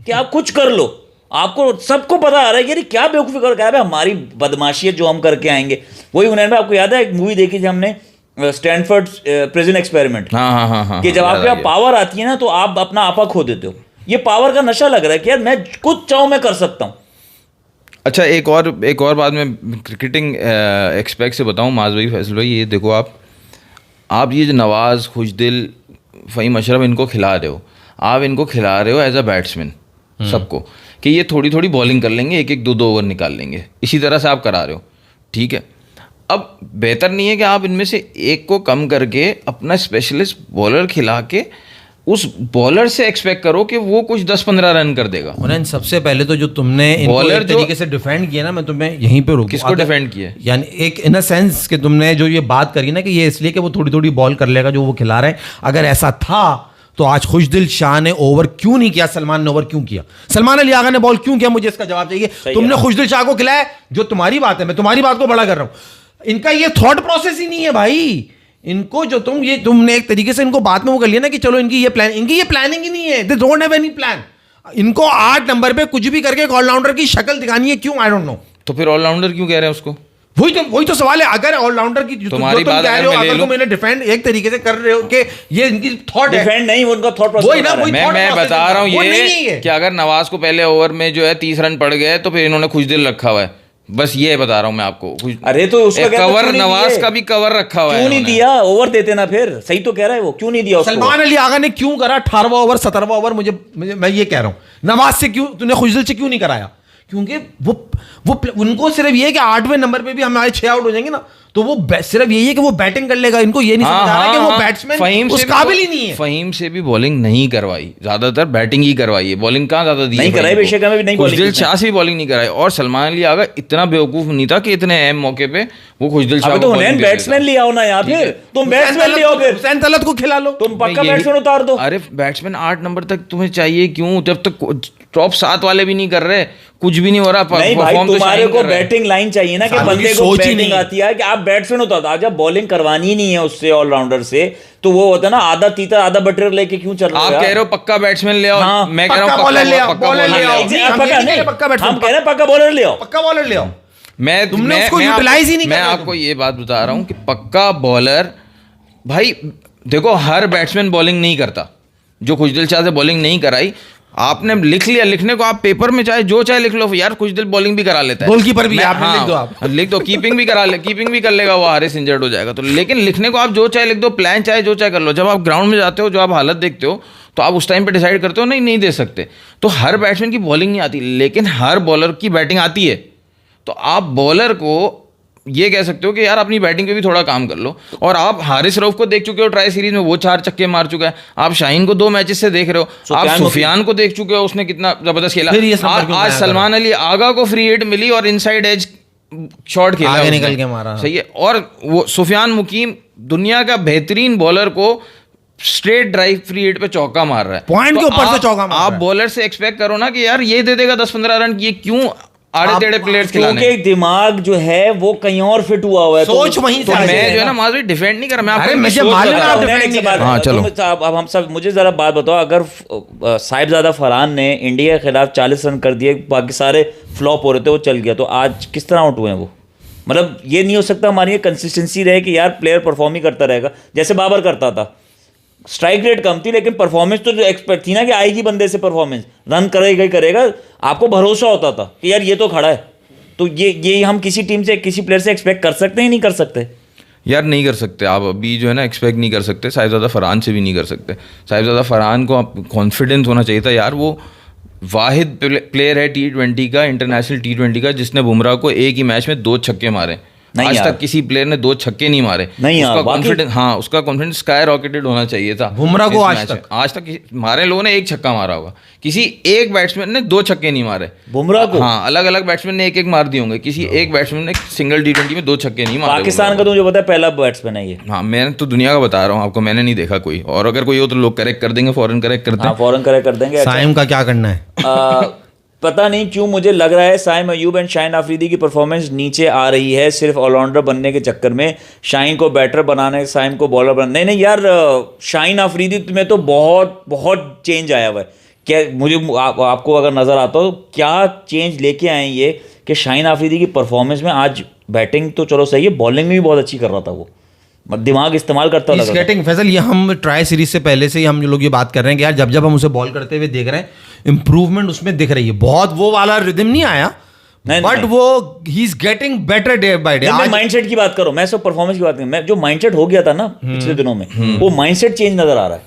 कि आप कुछ कर लो। आपको सबको पता आ रहा है कि क्या बेवकूफ़ी कर है हमारी बदमाशियत जो हम करके आएंगे। वही हुनैन में आपको याद है एक मूवी देखी थी हमने, स्टैनफोर्ड प्रिजन एक्सपेरिमेंट। हाँ, कि जब आपके पावर आती है ना तो आप अपना आपा खो देते हो। ये पावर का नशा लग रहा है कि यार मैं कुछ चाहूं मैं कर सकता हूं। अच्छा एक और बात मैं क्रिकेटिंग एक्सपेक्ट से बताऊं माज भाई, फैसल भाई, ये देखो आप ये जो नवाज, खुशदिल, फ़हीम अशरफ इनको खिला रहे हो, आप इनको खिला रहे हो एज अ बैट्समैन सबको, कि ये थोड़ी थोड़ी बॉलिंग कर लेंगे, 1-1 2-2 ओवर निकाल लेंगे, इसी तरह से आप करा रहे हो, ठीक है। अब बेहतर नहीं है कि आप इनमें से एक को कम करके अपना स्पेशलिस्ट बॉलर खिला के उस बॉलर से एक्सपेक्ट करो कि वो कुछ 10-15 रन कर देगा। उन्हें सबसे पहले तो जो तुमने बॉलर तरीके से डिफेंड किया ना, मैं तुम्हें यहीं पे रोकूं। किसको डिफेंड किया? यानी एक इन अ सेंस कि तुमने जो ये बात करी ना कि ये इसलिए कि वो थोड़ी थोड़ी बॉल कर लेगा जो वो खिला रहे हैं, अगर ऐसा था तो आज खुशदिल शाह ने ओवर क्यों नहीं किया, सलमान ने ओवर क्यों किया, सलमान अली आगा ने बॉल क्यों किया, मुझे इसका जवाब चाहिए। तुमने खुशदिल शाह को खिलाया, जो तुम्हारी बात है, मैं तुम्हारी बात को बड़ा कर रहा हूं, इनका ये थॉट प्रोसेस ही नहीं है भाई। इनको जो तुमने एक तरीके से इनको बात में वो कर लिया ना कि चलो इनकी ये प्लानिंग ही नहीं है, they don't have any plan. इनको 8 नंबर पे कुछ भी करके ऑलराउंडर की शक्ल दिखानी है, क्यों, आई डोंट नो। तो फिर ऑलराउंडर क्यों कह रहे हैं उसको? वही तो सवाल है। अगर ऑलराउंडर की तुम्हारी बात कह रहे हो, अगर तुम इन्हें डिफेंड एक तरीके से कर रहे हो कि ये इनकी थॉट है, डिफेंड नहीं, उनका थॉट प्रोसेस। मैं बता रहा हूँ ये कि अगर नवाज को पहले ओवर में जो है 30 रन पड़ गए तो फिर इन्होंने खुशदिल रखा हुआ है, बस ये बता रहा हूँ मैं आपको। अरे तो उसका क्या कवर, क्यों नहीं नवाज दिए? का भी कवर रखा हुआ है क्यों नहीं इन्होंने। दिया? ओवर देते ना फिर, सही तो कह रहा है वो, क्यों नहीं दिया उसको? सलमान अली आगा ने क्यों करा 18वां ओवर 17वां ओवर? मैं ये कह रहा हूं, नवाज से क्यों तूने, खुशदिल से क्यों नहीं कराया? क्योंकि वो उनको सिर्फ ये है कि 8वें नंबर पे भी हमारे 6 आउट हो जाएंगे ना, तो वो सिर्फ यही है कि वो बैटिंग कर लेगा। इनको ये नहीं समझ आ रहा कि वो बैट्समैन उस काबिल ही नहीं है। फहीम से भी बॉलिंग नहीं करवाई, ज्यादातर बैटिंग ही करवाई है। बॉलिंग कहाँ ज्यादा दी नहीं कराई, बेशक हमें भी नहीं बॉलिंग खुशदिल शाह से भी बॉलिंग नहीं कराई। और सलमान अली आगा इतना बेवकूफ नहीं था कि इतने अहम मौके पे वो खुशदिल शाह अबे तो हुनैन बैट्समैन ले आओ ना यार, फिर तुम बैट्समैन ले आओ, फिर हुसैन तलत को खिला लो। तुम पक्का यही- बैट्समैन उतार दो। अरे बैट्समैन 8 नंबर तक तुम्हें चाहिए क्यों, जब तक टॉप 7 वाले भी नहीं कर रहे, कुछ भी नहीं हो रहा। नहीं भाई, परफॉर्म तो तुम्हारे शाइन को कर रहा है। बैटिंग लाइन चाहिए ना कि सालों की बंदे को सोच ही बैटिंग नहीं। आती है कि आप बैट्समैन उतार दो। जब बॉलिंग करवानी ही नहीं है उससे, ऑलराउंडर से, तो वो होता है ना आधा तीता आधा बटर लेके क्यों चल रहे हो आप यार? कह रहे हो पक्का बैट्समैन ले आओ, हाँ, मैं कह रहा हूँ पक्का बॉलर ले आओ, पक्का बॉलर ले आओ। बॉलर। हम पक्का ये नहीं नहीं, पक्का बैट्समैन, हम कह रहे हैं पक्का बॉलर ले आओ। पक्का बॉलर ले आओ। तुमने मैं उसको मैं utilize आपको- ही नहीं मैं कर रहे आपको ये बात बता रहा हूँ कि पक्का बॉलर, भाई देखो हर बैट्समैन बॉलिंग नहीं करता। जो खुशदिल शाह से बॉलिंग नहीं कराई, आपने लिख लिया, लिखने को आप पेपर में चाहे जो चाहे लिख लो यार, खुशदिल बॉलिंग भी करा लेता है। गोलकीपर भी मैं- आपने हाँ, लिख दो आप। लिख दो, कीपिंग भी करा ले, कीपिंग भी कर लेगा वो, हारिस इंजर्ड हो जाएगा तो। लेकिन लिखने को आप जो चाहे लिख दो, प्लान चाहे जो चाहे कर लो। जब आप ग्राउंड में जाते हो, जो आप हालत देखते हो, तो आप उस टाइम पे डिसाइड करते हो नहीं दे सकते। तो हर बैट्समैन की बॉलिंग नहीं आती, लेकिन हर बॉलर की बैटिंग आती है। तो आप बॉलर को ये कह सकते हो कि यार अपनी बैटिंग पे भी थोड़ा काम कर लो। और आप हारिस रऊफ को देख चुके हो ट्राई सीरीज में, वो 4 छक्के मार चुका है। आप शाहीन को 2 मैचेस से देख रहे हो, आप सुफियान को देख चुके हो, उसने कितना जबरदस्त खेला। फिर ये सब पर क्यों आज नया सलमान अली आगा को फ्री हिट मिली और इनसाइड एज शॉट खेला आगे उसने। निकल के मारा। सही है। और वो सुफियान मुकीम दुनिया का बेहतरीन बॉलर को स्ट्रेट ड्राइव फ्री हिट पे चौका मार रहा है। पॉइंट तो के ऊपर से आप- चौका मार रहा आप है। बॉलर से एक्सपेक्ट करो ना कि यार ये दे देगा 10-15 रन, ये क्यों आड़े टेढ़े प्लेयर्स खिलाने। क्योंकि दिमाग जो है वो कहीं और फिट हुआ हुआ है। सोच वहीं तो से आ मैं जाएगा। जो है ना माजरी डिफेंड नहीं कर रहा, मैं अरे आपको मुझे सोच मालूम है बता आप रहा हूँ। defend नहीं कर रहे। हाँ, चलो। अब हम सब, मुझे जरा बात बताओ, अगर साहिबजादा फरहान ने इंडिया के खिलाफ 40 रन कर दिए, बाकी सारे फ्लॉप हो रहे थे, वो चल गया, तो आज किस तरह आउट हुए हैं वो? मतलब ये नहीं हो सकता हमारी कंसिस्टेंसी रहे कि यार प्लेयर परफॉर्म ही करता रहेगा जैसे बाबर करता था। स्ट्राइक रेट कम थी लेकिन परफॉर्मेंस तो जो एक्सपेक्ट थी ना कि आएगी बंदे से परफॉर्मेंस, रन करेगा ही करेगा, आपको भरोसा होता था कि यार ये तो खड़ा है। तो ये हम किसी टीम से, किसी प्लेयर से एक्सपेक्ट कर सकते हैं, नहीं कर सकते यार? नहीं कर सकते आप अभी जो है ना, एक्सपेक्ट नहीं कर सकते। साहिबजादा फरहान से भी नहीं कर सकते। साहिबजादा फरहान को आप कॉन्फिडेंस होना चाहिए था यार। वो वाहिद प्लेयर है T20 का, इंटरनेशनल T20 का, जिसने बुमराह को एक ही मैच में 2 छक्के मारे। नहीं आज यार। तक किसी प्लेयर ने 2 छक्के नहीं मारे। नहीं यार, उसका बाकी- कॉन्फिडेंस, हाँ उसका कॉन्फिडेंस स्काई रॉकेटेड होना चाहिए था। बुमराह को इस आज मैच में। तक? आज तक मारे लोगों ने 1 छक्का मारा होगा, किसी एक बैट्समैन ने 2 छक्के नहीं मारे। बुमराह को? हाँ, अलग अलग बैट्समैन ने 1-1 मार दिए होंगे, किसी एक बैट्समैन ने सिंगल T20 में 2 छक्के नहीं मारे। पाकिस्तान का तो मुझे पता है पहला बैट्समैन है ये। हाँ, मैं तो दुनिया का बता रहा हूँ आपको, मैंने नहीं देखा कोई। और अगर कोई हो तो लोग करेक्ट कर देंगे, फॉरन करेक्ट करते हाँ हैं। फौरन करेक्ट कर देंगे। अच्छा, साइम का क्या करना है? पता नहीं क्यों मुझे लग रहा है साइम अयूब एंड शाहीन अफरीदी की परफॉर्मेंस नीचे आ रही है सिर्फ ऑलराउंडर बनने के चक्कर में। शाहीन को बैटर बनाने, साइम को बॉलर बनाने। नहीं यार, शाहीन अफरीदी में तो बहुत बहुत चेंज आया हुआ है। क्या मुझे आपको अगर नज़र आता हो तो क्या चेंज लेके आए हैं ये कि शाहीन अफरीदी की परफॉर्मेंस में आज बैटिंग तो चलो सही है, बॉलिंग में भी बहुत अच्छी कर रहा था वो, दिमाग इस्तेमाल करता लग He's रहा था। getting, फैसल, ये हम ट्राई सीरीज से पहले से ही हम लोग ये बात कर रहे हैं कि यार जब जब हम उसे बॉल करते हुए देख रहे हैं, इंप्रूवमेंट उसमें दिख रही है। बहुत वो वाला रिदम नहीं आया, नहीं, बट नहीं। वो he is getting better day by day. मैं माइंडसेट की बात करूं, मैं सब परफॉर्मेंस की बात नहीं, मैं जो माइंडसेट हो गया था ना पिछले दिनों में, वो माइंडसेट चेंज नजर आ रहा है,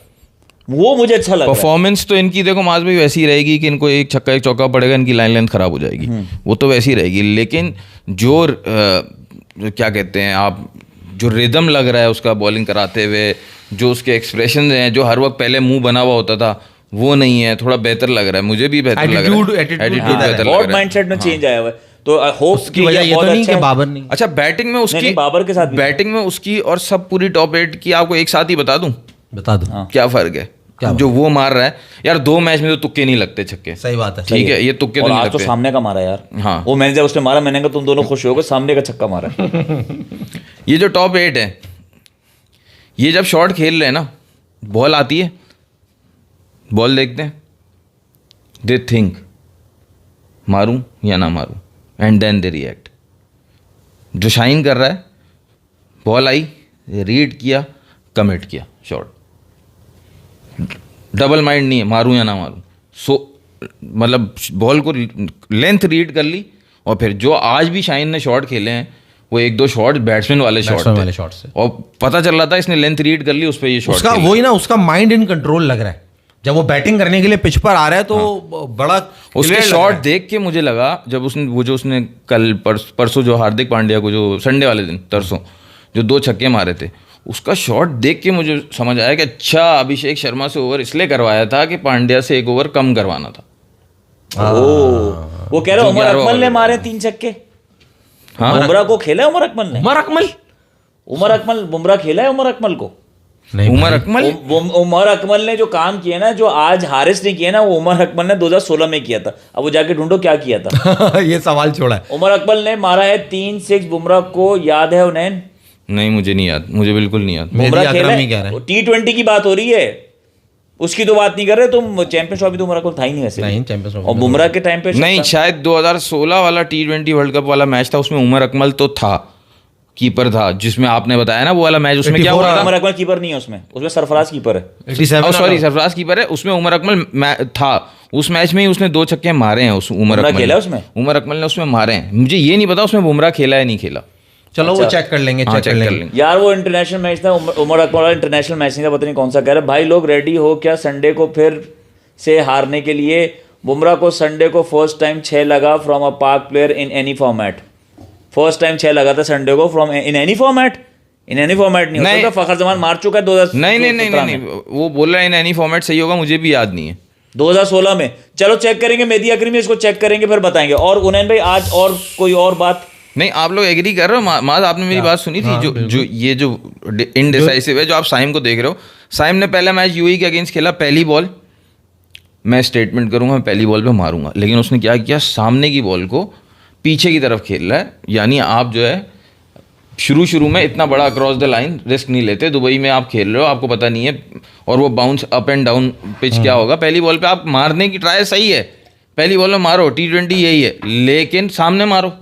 वो मुझे अच्छा लग रहा है। परफॉर्मेंस तो इनकी देखो माज भाई वैसी रहेगी कि इनको 1 छक्का 1 चौका पड़ेगा, इनकी लाइन लेंथ खराब हो जाएगी, वो तो वैसी रहेगी। लेकिन जो क्या कहते हैं आप, जो रिदम लग रहा है उसका बॉलिंग कराते हुए, जो उसके एक्सप्रेशन हैं, जो हर वक्त पहले मुंह बना हुआ होता था, वो नहीं है। थोड़ा बेहतर लग रहा है, मुझे भी बेहतर लग रहा है। Attitude Attitude हाँ, बेहतर लग बहुत रहा है। माइंडसेट में चेंज आया हुआ है, तो होप उसकी वजह ये तो नहीं कि बाबर नहीं। अच्छा, बैटिंग में उसकी, नहीं, बाबर के साथ भी। बैटिंग में उसकी और सब पूरी टॉप 8 की आपको एक साथ ही बता दूं बता दो क्या फर्क है। क्या जो वो मार रहा है यार, 2 मैच में तो तुक्के नहीं लगते छक्के। सही बात है। ठीक है, ये तुक्के तो और नहीं आज तो लगते। सामने का मारा यार। हाँ। वो मैंने जब उसने मारा, मैंने कहा तुम दोनों खुश हो गए, सामने का छक्का मारा। ये जो टॉप 8 है, ये जब शॉट खेल रहे हैं ना, बॉल आती है, बॉल देखते हैं, दे थिंक मारूं या ना मारूं, एंड देन दे रिएक्ट। जो शाइन कर रहा है, बॉल आई, रीड किया, कमिट किया शॉट, डबल माइंड नहीं है मारूं या ना मारूं। सो मतलब बॉल को लेंथ रीड कर ली और फिर जो आज भी शाहीन ने शॉट खेले हैं वो 1-2 शॉट बैट्समैन वाले शॉट थे और पता चल रहा था इसने लेंथ रीड कर ली उस पर ये शॉट उसका वही ना, उसका माइंड इन कंट्रोल लग रहा है जब वो बैटिंग करने के लिए पिच पर आ रहा है तो बड़ा उसके शॉट देख के मुझे लगा जब उसने कल परसों जो हार्दिक पांड्या को जो संडे वाले दिन तरसों जो 2 छक्के मारे थे उसका शॉट देख के मुझे समझ आया कि अच्छा अभिषेक शर्मा से ओवर इसलिए करवाया था कि पांड्या से 1 ओवर कम करवाना था। वो कह रहे उमर अकमल ने मारे 3 छक्के। हाँ, बुमराह को खेला है उमर अकमल ने। उमर अकमल बुमराह खेला है उमर अकमल को नहीं। उमर अकमल ने जो काम किया ना, जो आज हारिस ने किया ना, वो उमर अकमल ने 2016 में किया था। अब वो जाके ढूंढो क्या किया था। ये सवाल छोड़ा है। उमर अकमल ने मारा है 3 6 बुमराह को, याद है उन्हें? नहीं मुझे नहीं याद, मुझे बिल्कुल नहीं याद। बुमराह खेला है, T20 की बात हो रही है, उसकी तो बात नहीं कर रहे तुम। चैंपियंस ट्रॉफी तो उमर अकमल था ही नहीं वैसे। नहीं चैंपियंस ट्रॉफी और बुमराह के टाइम पे नहीं, शायद 2016 वाला T20 वर्ल्ड कप वाला मैच था, उसमें उमर अकमल तो था, कीपर था, जिसमें आपने बताया ना वो वाला मैच, उसमें क्या हुआ? उमर अकमल कीपर नहीं है उसमें सरफराज कीपर है। सॉरी सरफराज कीपर है, उसमें उमर अकमल था। उस मैच में ही उसने 2 छक्के मारे हैं। उस उमर अकमल ने उसमें मारे हैं। मुझे ये नहीं पता उसमें बुमराह खेला है नहीं खेला। चलो वो चेक कर लेंगे, चेक कर लेंगे यार। वो इंटरनेशनल मैच था, उमर अकमल वाला इंटरनेशनल मैच नहीं था, पता नहीं कौन सा कह रहा है। भाई लोग रेडी हो क्या संडे को फिर से हारने के लिए? बुमराह को संडे को फर्स्ट टाइम 6 लगा फ्रॉम अ पाक player in any format. First time 6 लगा था संडे को from in any format. In any format नहीं होता, फखर जमान मार चुका है 2000। नहीं, वो बोल रहा है इन एनी फॉर्मेट सही होगा, मुझे भी याद नहीं है। 2016 में। चलो चेक करेंगे, मेहदी अकरमी इसको चेक करेंगे फिर बताएंगे। और उनैन भाई आज और कोई और बात? नहीं, आप लोग एग्री कर रहे हो? माज आपने मेरी बात सुनी थी? जो ये जो इनडिसाइसिव है जो आप साइम को देख रहे हो, साइम ने पहला मैच यूएई के अगेंस्ट खेला, पहली बॉल मैं स्टेटमेंट करूंगा, मैं पहली बॉल पे मारूंगा, लेकिन उसने क्या किया, सामने की बॉल को पीछे की तरफ खेल रहा है। यानी आप जो है शुरू में इतना बड़ा अक्रॉस द लाइन रिस्क नहीं लेते। दुबई में आप खेल रहे हो, आपको पता नहीं है, और वो bounce up and down pitch क्या होगा। पहली बॉल पे आप मारने की ट्राई सही है, पहली बॉल में मारो, T20 यही है, लेकिन सामने मारो,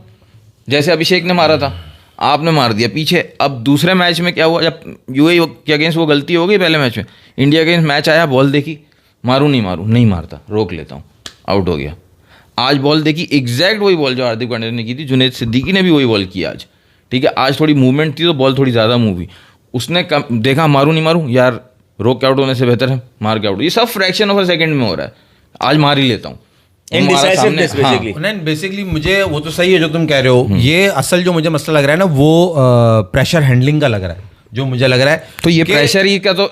जैसे अभिषेक ने मारा था, आपने मार दिया पीछे। अब दूसरे मैच में क्या हुआ, जब यूएई के अगेंस्ट वो गलती हो गई पहले मैच में, इंडिया के अगेंस्ट मैच आया, बॉल देखी, नहीं मारता, रोक लेता हूँ, आउट हो गया। आज बॉल देखी, एग्जैक्ट वही बॉल जो हार्दिक पांड्या ने की थी, जुनैद सिद्दीकी ने भी वही बॉल की आज, ठीक है। आज थोड़ी मूवमेंट थी तो बॉल थोड़ी ज़्यादा मूव हुई, उसने देखा मारूँ नहीं मारूँ यार, रोक के आउट होने से बेहतर है मार के आउट। ये सब फ्रैक्शन ऑफ अ सेकंड में हो रहा है, आज मार ही लेता हूँ। बेसिकली मुझे वो तो सही है जो तुम कह रहे हो। ये असल जो मुझे मसला लग रहा है ना, वो प्रेशर हैंडलिंग का लग रहा है, जो मुझे लग रहा है। तो ये प्रेशर ही का, तो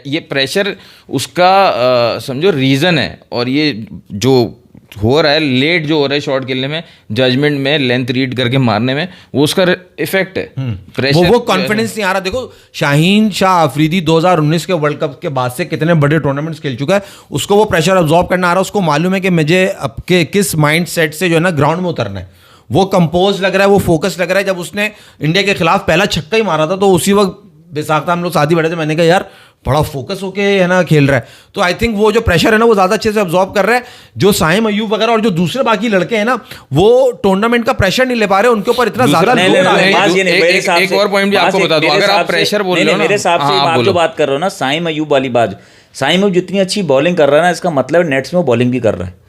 ये प्रेशर उसका समझो रीजन है, और ये जो हो रहा है लेट जो हो रहा है शॉट खेलने में, जजमेंट में, लेंथ रीड करके मारने में, वो उसका इफेक्ट है। प्रेशर वो कॉन्फिडेंस नहीं आ रहा। देखो शाहीन शाह अफरीदी 2019 के वर्ल्ड कप के बाद से कितने बड़े टूर्नामेंट्स खेल चुका है, उसको वो प्रेशर अब्जॉर्ब करना आ रहा है। उसको मालूम है कि मुझे आपके किस माइंड सेट से जो है ना ग्राउंड में उतरना है। वो कंपोज लग रहा है, वो फोकस लग रहा है। जब उसने इंडिया के खिलाफ पहला छक्का ही मारा था तो उसी वक्त बेसाख्ता हम लोग साथ ही बैठे थे, मैंने कहा यार बड़ा फोकस होके है ना खेल रहा है। तो आई थिंक वो जो प्रेशर है ना वो ज़्यादा अच्छे से अब्जॉर्ब कर रहा है। जो साइम अयूब वगैरह और जो दूसरे बाकी लड़के हैं ना, वो टूर्नामेंट का प्रेशर नहीं ले पा रहे, उनके ऊपर इतना ज़्यादा लोड आ रहा है। एक और पॉइंट भी आपको बता दूं, अगर आप प्रेशर बोल रहे हो ना, मेरे हिसाब से आप जो बात कर रहे हो ना साइम अयूब वाली बात, साइम अयूब जितनी अच्छी बॉलिंग कर रहा है ना, इसका मतलब नेट्स में वो बॉलिंग भी कर रहा है।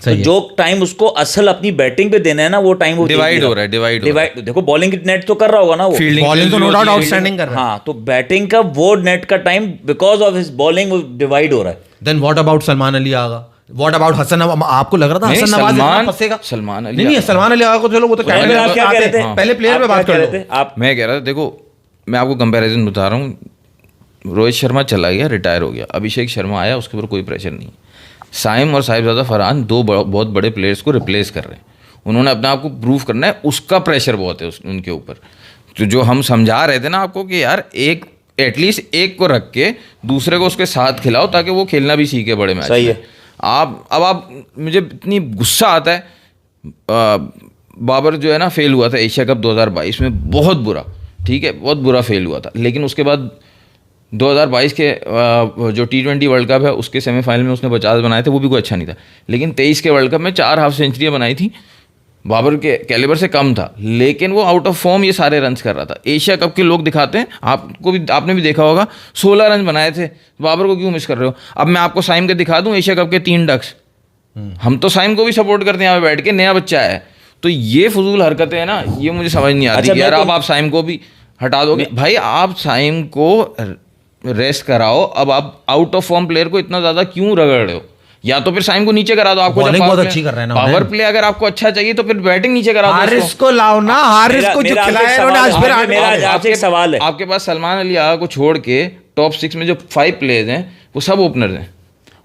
तो जो टाइम उसको असल अपनी बैटिंग पे देना है ना, वो टाइम वो डिवाइड हो रहा है, डिवाइड। देखो बॉलिंग नेट तो कर रहा होगा ना, वो बॉलिंग तो नो डाउट आउटस्टैंडिंग कर रहा है। हाँ, तो बैटिंग का वो नेट का time because of his bowling वो डिवाइड हो रहा है। Then what about Salman Ali Agha, what about Hasan, आपको लग रहा था हसन नवाज इतना फंसेगा? सलमान अली नहीं, सलमान अली आगा को चलो वो तो पहले प्लेयर पे बात कर लो आप। मैं कह रहा था, देखो मैं आपको कंपैरिजन बता रहा हूँ। रोहित शर्मा चला गया, रिटायर हो गया, अभिषेक शर्मा आया, उसके ऊपर कोई प्रेशर नहीं। साइम और साहिबजादा फरहान 2 बहुत बड़े प्लेयर्स को रिप्लेस कर रहे हैं, उन्होंने अपने आप को प्रूव करना है, उसका प्रेशर बहुत है उनके ऊपर। तो जो हम समझा रहे थे ना आपको कि यार एक एटलीस्ट एक को रख के दूसरे को उसके साथ खिलाओ ताकि वो खेलना भी सीखे बड़े मैच सही है। आप मुझे इतनी गुस्सा आता है, बाबर जो है ना फेल हुआ था एशिया कप 2022 में, बहुत बुरा, ठीक है, बहुत बुरा फेल हुआ था। लेकिन उसके बाद 2022 के जो T20 वर्ल्ड कप है उसके सेमीफाइनल में उसने 50 बनाए थे, वो भी कोई अच्छा नहीं था। लेकिन 23 के वर्ल्ड कप में 4 हाफ सेंचुरियाँ बनाई थी, बाबर के कैलिबर से कम था, लेकिन वो आउट ऑफ फॉर्म ये सारे रन्स कर रहा था। एशिया कप के लोग दिखाते हैं, आपने भी देखा होगा, 16 रन बनाए थे, बाबर को क्यों मिस कर रहे हो? अब मैं आपको साइम के दिखा दूं एशिया कप के 3 डक्स, हम तो साइम को भी सपोर्ट करते हैं यहाँ पे बैठ के, नया बच्चा है, तो ये फजूल हरकतें हैं ना, ये मुझे समझ नहीं आती अच्छा, कि यार अब आप साइम को भी हटा दोगे। भाई आप साइम को रेस्ट कराओ, अब आप आउट ऑफ फॉर्म प्लेयर को इतना ज्यादा क्यों रगड़ रहे हो? या तो फिर साइम को नीचे करा दो। आपको बॉलिंग बहुत अच्छी कर रहे हैं ना, पावर प्ले अगर आपको अच्छा चाहिए तो फिर बैटिंग नीचे करा दो। हारिस को लाओ ना, हारिस को जो खिलाया इन्होंने आज फिर आपसे एक सवाल है, आपके पास सलमान अली आगा को छोड़ के टॉप 6 में जो 5 प्लेयर्स हैं वो सब ओपनर्स हैं।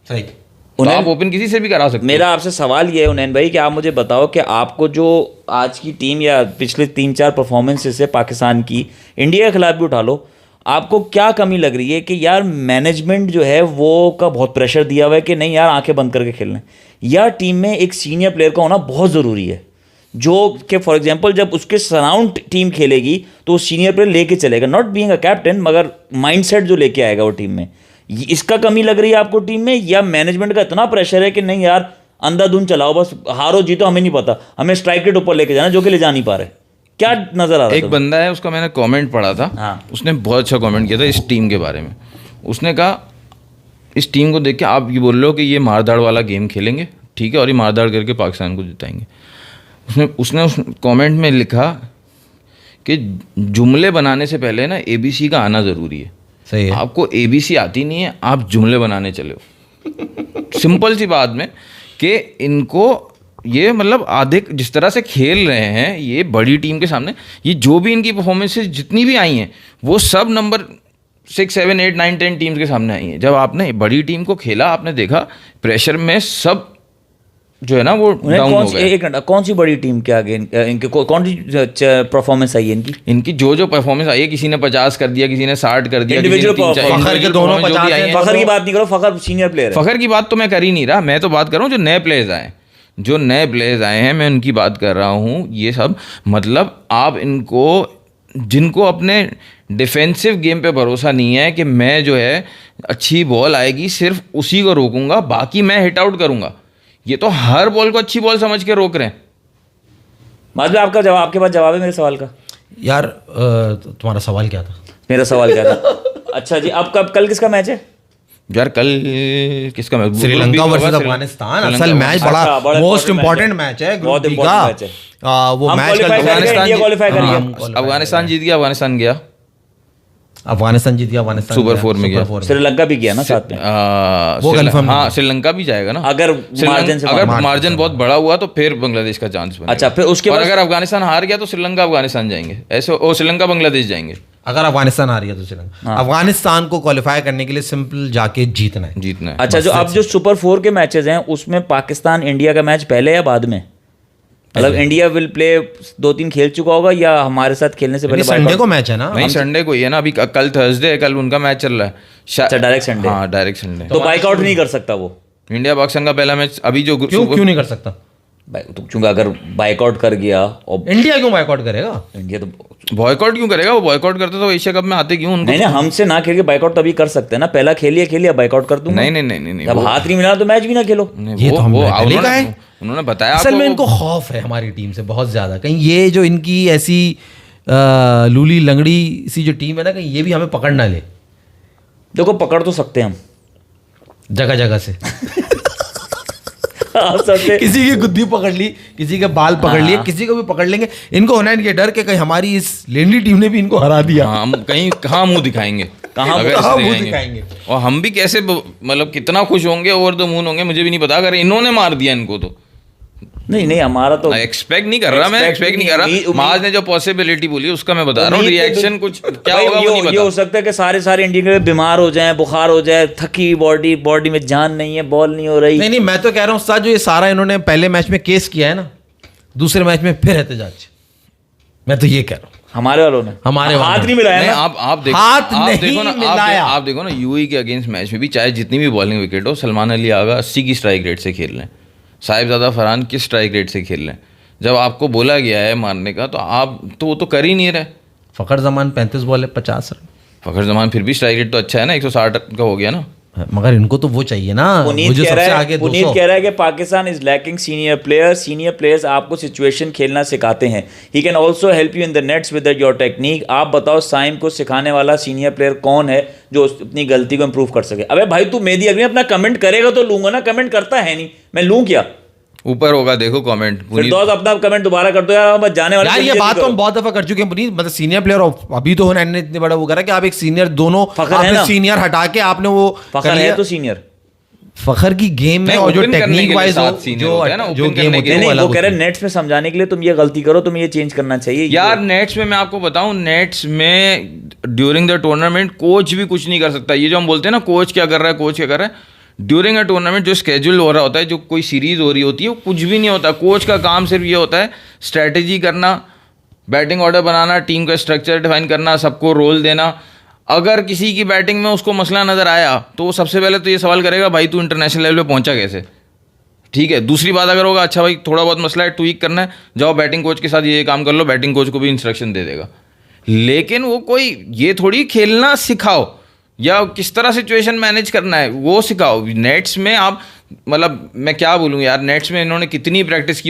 सही, तो आप ओपन किसी से भी करा सकते हैं। मेरा आपसे सवाल ये है उनैन भाई कि आप मुझे बताओ कि आपको जो आज की टीम या पिछले 3-4 परफॉर्मेंसेस है पाकिस्तान की, इंडिया के खिलाफ भी उठा लो, आपको क्या कमी लग रही है कि यार मैनेजमेंट जो है वो का बहुत प्रेशर दिया हुआ है कि नहीं यार आंखें बंद करके खेलना है, या टीम में एक सीनियर प्लेयर का होना बहुत ज़रूरी है जो कि फॉर एग्जांपल जब उसके सराउंड टीम खेलेगी तो सीनियर प्लेयर लेके चलेगा, नॉट बीइंग अ कैप्टन मगर माइंडसेट जो लेके आएगा वो टीम में, इसका कमी लग रही है आपको टीम में, या मैनेजमेंट का इतना प्रेशर है कि नहीं यार अंधाधुंध चलाओ, बस हारो जीतो हमें नहीं पता, हमें स्ट्राइक रेट ऊपर लेके जाना जो कि ले जा नहीं पा रहे? क्या नजर आ रहा है? एक बंदा है, उसका मैंने कमेंट पढ़ा था। हाँ। उसने बहुत अच्छा कमेंट किया था इस टीम के बारे में। उसने कहा इस टीम को देख के आप ये बोल रहे हो कि ये मारदाड़ वाला गेम खेलेंगे, ठीक है, और ये मारदाड़ करके पाकिस्तान को जिताएंगे। उसने उस कमेंट में लिखा कि जुमले बनाने से पहले ना ABC का आना ज़रूरी है। सही है। आपको ABC आती नहीं है, आप जुमले बनाने चले हो। सिंपल सी बात में कि इनको ये मतलब आधे जिस तरह से खेल रहे हैं ये बड़ी टीम के सामने, ये जो भी इनकी परफॉर्मेंसेस जितनी भी आई हैं वो सब नंबर 6, 7, 8, 9, 10 टीम्स के सामने आई हैं। जब आपने बड़ी टीम को खेला, आपने देखा प्रेशर में सब जो है ना वो डाउन हो गए। एक घंटा कौन सी बड़ी टीम के आगे इनके कौन सी परफॉर्मेंस आई है इनकी? जो परफॉर्मेंस आई है, किसी ने 50 कर दिया, किसी ने 60 कर दिया, इंडिविजुअल फखर के दोनों 50 हैं। फखर की बात नहीं करो, फखर सीनियर प्लेयर है। फखर की बात तो मैं कर ही नहीं रहा, मैं तो बात कर रहा हूँ जो नए प्लेयर्स आए, जो नए प्लेयर्स आए हैं मैं उनकी बात कर रहा हूँ। ये सब मतलब आप इनको, जिनको अपने डिफेंसिव गेम पे भरोसा नहीं है कि मैं जो है अच्छी बॉल आएगी सिर्फ उसी को रोकूंगा, बाकी मैं हिट आउट करूंगा, ये तो हर बॉल को अच्छी बॉल समझ के रोक रहे हैं। मतलब आपका जवाब, आपके पास जवाब है मेरे सवाल का? यार तुम्हारा सवाल क्या था? मेरा सवाल क्या था? अच्छा जी, अब कल किसका मैच है? यार कल किसका मैच? श्रीलंका वर्सेस अफगानिस्तान। असल मैच बड़ा मोस्ट इंपॉर्टेंट मैच है, बहुत इंपॉर्टेंट मैच है। वो मैच अफगानिस्तान जीत गया, अफगानिस्तान गया, अफगानिस्तान जीत गया, अफगानिस्तान सुपर 4 में गया। श्रीलंका भी गया ना साथ में, वो कंफर्म। हाँ श्रीलंका भी जाएगा ना अगर मार्जिन बहुत बड़ा हुआ तो फिर बांग्लादेश का चांस बनेगा। अच्छा, फिर उसके बाद अगर अफगानिस्तान हार गया तो श्रीलंका अफगानिस्तान जाएंगे, ऐसे और श्रीलंका बांग्लादेश जाएंगे। अगर अफगानिस्तान हार गया तो श्रीलंका। अफगानिस्तान को क्वालिफाई करने के लिए सिंपल जाके जीतना है। अच्छा, जो अब जो सुपर 4 के मैचेस हैं उसमें पाकिस्तान इंडिया का मैच पहले या बाद में? मतलब इंडिया विल प्ले 2-3 खेल चुका होगा या हमारे साथ खेलने से पहले? संडे को मैच है ना? नहीं, संडे को ही है ना, अभी कल थर्सडे है, कल उनका मैच चल रहा है। अच्छा, डायरेक्ट संडे। हाँ डायरेक्ट संडे। तो बाइकआउट नहीं कर सकता वो इंडिया पाकिस्तान का पहला मैच अभी जो क्यों नहीं कर सकता? तो चूंकि अगर बाइकआउट कर गया और इंडिया क्यों बाइकआउट करेगा? इंडिया तो बॉयकॉट क्यों करेगा? वो बॉयकॉट करता तो एशिया कप में आते क्यों? उनको नहीं, हमसे ना खेल के बाइकआउट तभी कर सकते हैं ना, पहला खेलिए बाइकआउट कर दूंगा। नहीं, जब हाथ नहीं मिला तो मैच भी ना खेलो। ये तो उन्होंने बताया। असल में इनको खौफ है हमारी टीम से बहुत ज्यादा, कहीं ये जो इनकी ऐसी लूली लंगड़ी सी जो टीम है ना, कहीं ये भी हमें पकड़ ना ले। देखो पकड़ तो सकते हैं हम जगह जगह से। किसी की गुद्दी पकड़ ली, किसी के बाल पकड़ लिए, किसी को भी पकड़ लेंगे। इनको होना है डर के कहीं हमारी इस लेंडी टीम ने भी इनको हरा दिया। हम कहीं कहाँ मुंह दिखाएंगे, कहाँ मुंह दिखाएंगे, और हम भी कैसे मतलब कितना खुश होंगे, ओवर द मून होंगे, मुझे भी नहीं पता अगर इन्होंने मार दिया इनको तो। नहीं हमारा तो एक्सपेक्ट नहीं कर रहा, मैं एक्सपेक्ट नहीं कर रहा। माज ने जो पॉसिबिलिटी बोली उसका मैं बता रहा हूँ, रिएक्शन कुछ क्या होगा वो नहीं पता। ये हो सकता है कि सारे इंडियन के बीमार हो जाएं, बुखार हो जाए, थकी बॉडी में जान नहीं है, बॉल नहीं हो रही। नहीं, मैं तो कह रहा हूँ साथ जो ये सारा इन्होंने पहले मैच में केस किया है ना, दूसरे मैच में फिर एहतजाज। मैं तो ये कह रहा हूँ हमारे वालों ने हाथ नहीं मिलाया ना। आप देखो ना यूएई के अगेंस्ट मैच में भी चाहे जितनी भी बॉलिंग विकेट हो, सलमान अली आगा 80 की स्ट्राइक रेट से खेल रहे हैं, साहिबजादा फरहान किस स्ट्राइक रेट से खेल रहे हैं। जब आपको बोला गया है मारने का तो आप तो वो तो कर ही नहीं रहे। फखर जमान 35 बॉल है 50 रन। फखर जमान फिर भी स्ट्राइक रेट तो अच्छा है ना, 160 का हो गया ना। मगर इनको तो वो चाहिए ना, पुनीत कह रहा है कि Pakistan is lacking senior players आपको सिचुएशन खेलना सिखाते हैं। He can also help you in the nets with your technique. आप बताओ साइम को सिखाने वाला सीनियर प्लेयर कौन है जो अपनी गलती को इंप्रूव कर सके? अबे भाई तू मेहदी अग्रणी अपना कमेंट करेगा तो लूंगा ना, कमेंट करता है नहीं, मैं लूं क्या? ऊपर होगा, देखो कमेंट। फिर दोस्त अपना कमेंट दोबारा कर दो यार, बस जाने वाले यार ये बात तो हम बहुत दफा कर चुके हैं पुनीत, मतलब सीनियर प्लेयर अभी तो होने ने इतने बड़ा वो करा कि आप एक सीनियर दोनों आपने सीनियर हटा के आपने वो फखर है तो सीनियर फखर की गेम में और जो टेक्निक वाइज जो गेम होती है वो कह रहे नेट्स में समझाने के लिए तुम ये गलती करो, तुम ये चेंज करना चाहिए यार। नेट्स में मैं आपको बताऊं, नेट्स में ड्यूरिंग द टूर्नामेंट कोच भी कुछ नहीं कर सकता। ये जो हम बोलते हैं ना कोच क्या कर रहा है, कोच क्या कर रहा है, ड्यूरिंग अ टूर्नामेंट जो स्केड्यूल हो रहा होता है, जो कोई सीरीज हो रही होती है, वो कुछ भी नहीं होता। कोच का काम सिर्फ ये होता है स्ट्रैटेजी करना, बैटिंग ऑर्डर बनाना, टीम का स्ट्रक्चर डिफाइन करना, सबको रोल देना। अगर किसी की बैटिंग में उसको मसला नज़र आया तो वो सबसे पहले तो ये सवाल करेगा, भाई तू इंटरनेशनल लेवल पे पहुंचा कैसे, ठीक है। दूसरी बात अगर होगा, अच्छा भाई थोड़ा बहुत मसला है, ट्वीक करना है, जाओ बैटिंग कोच के साथ ये काम कर लो, बैटिंग कोच को भी इंस्ट्रक्शन दे देगा। लेकिन वो कोई ये थोड़ी खेलना सिखाओ या किस तरह सिचुएशन मैनेज करना है वो सिखाओ। नेट्स में आप मतलब मैं क्या बोलूँ यार, नेट्स में इन्होंने कितनी प्रैक्टिस की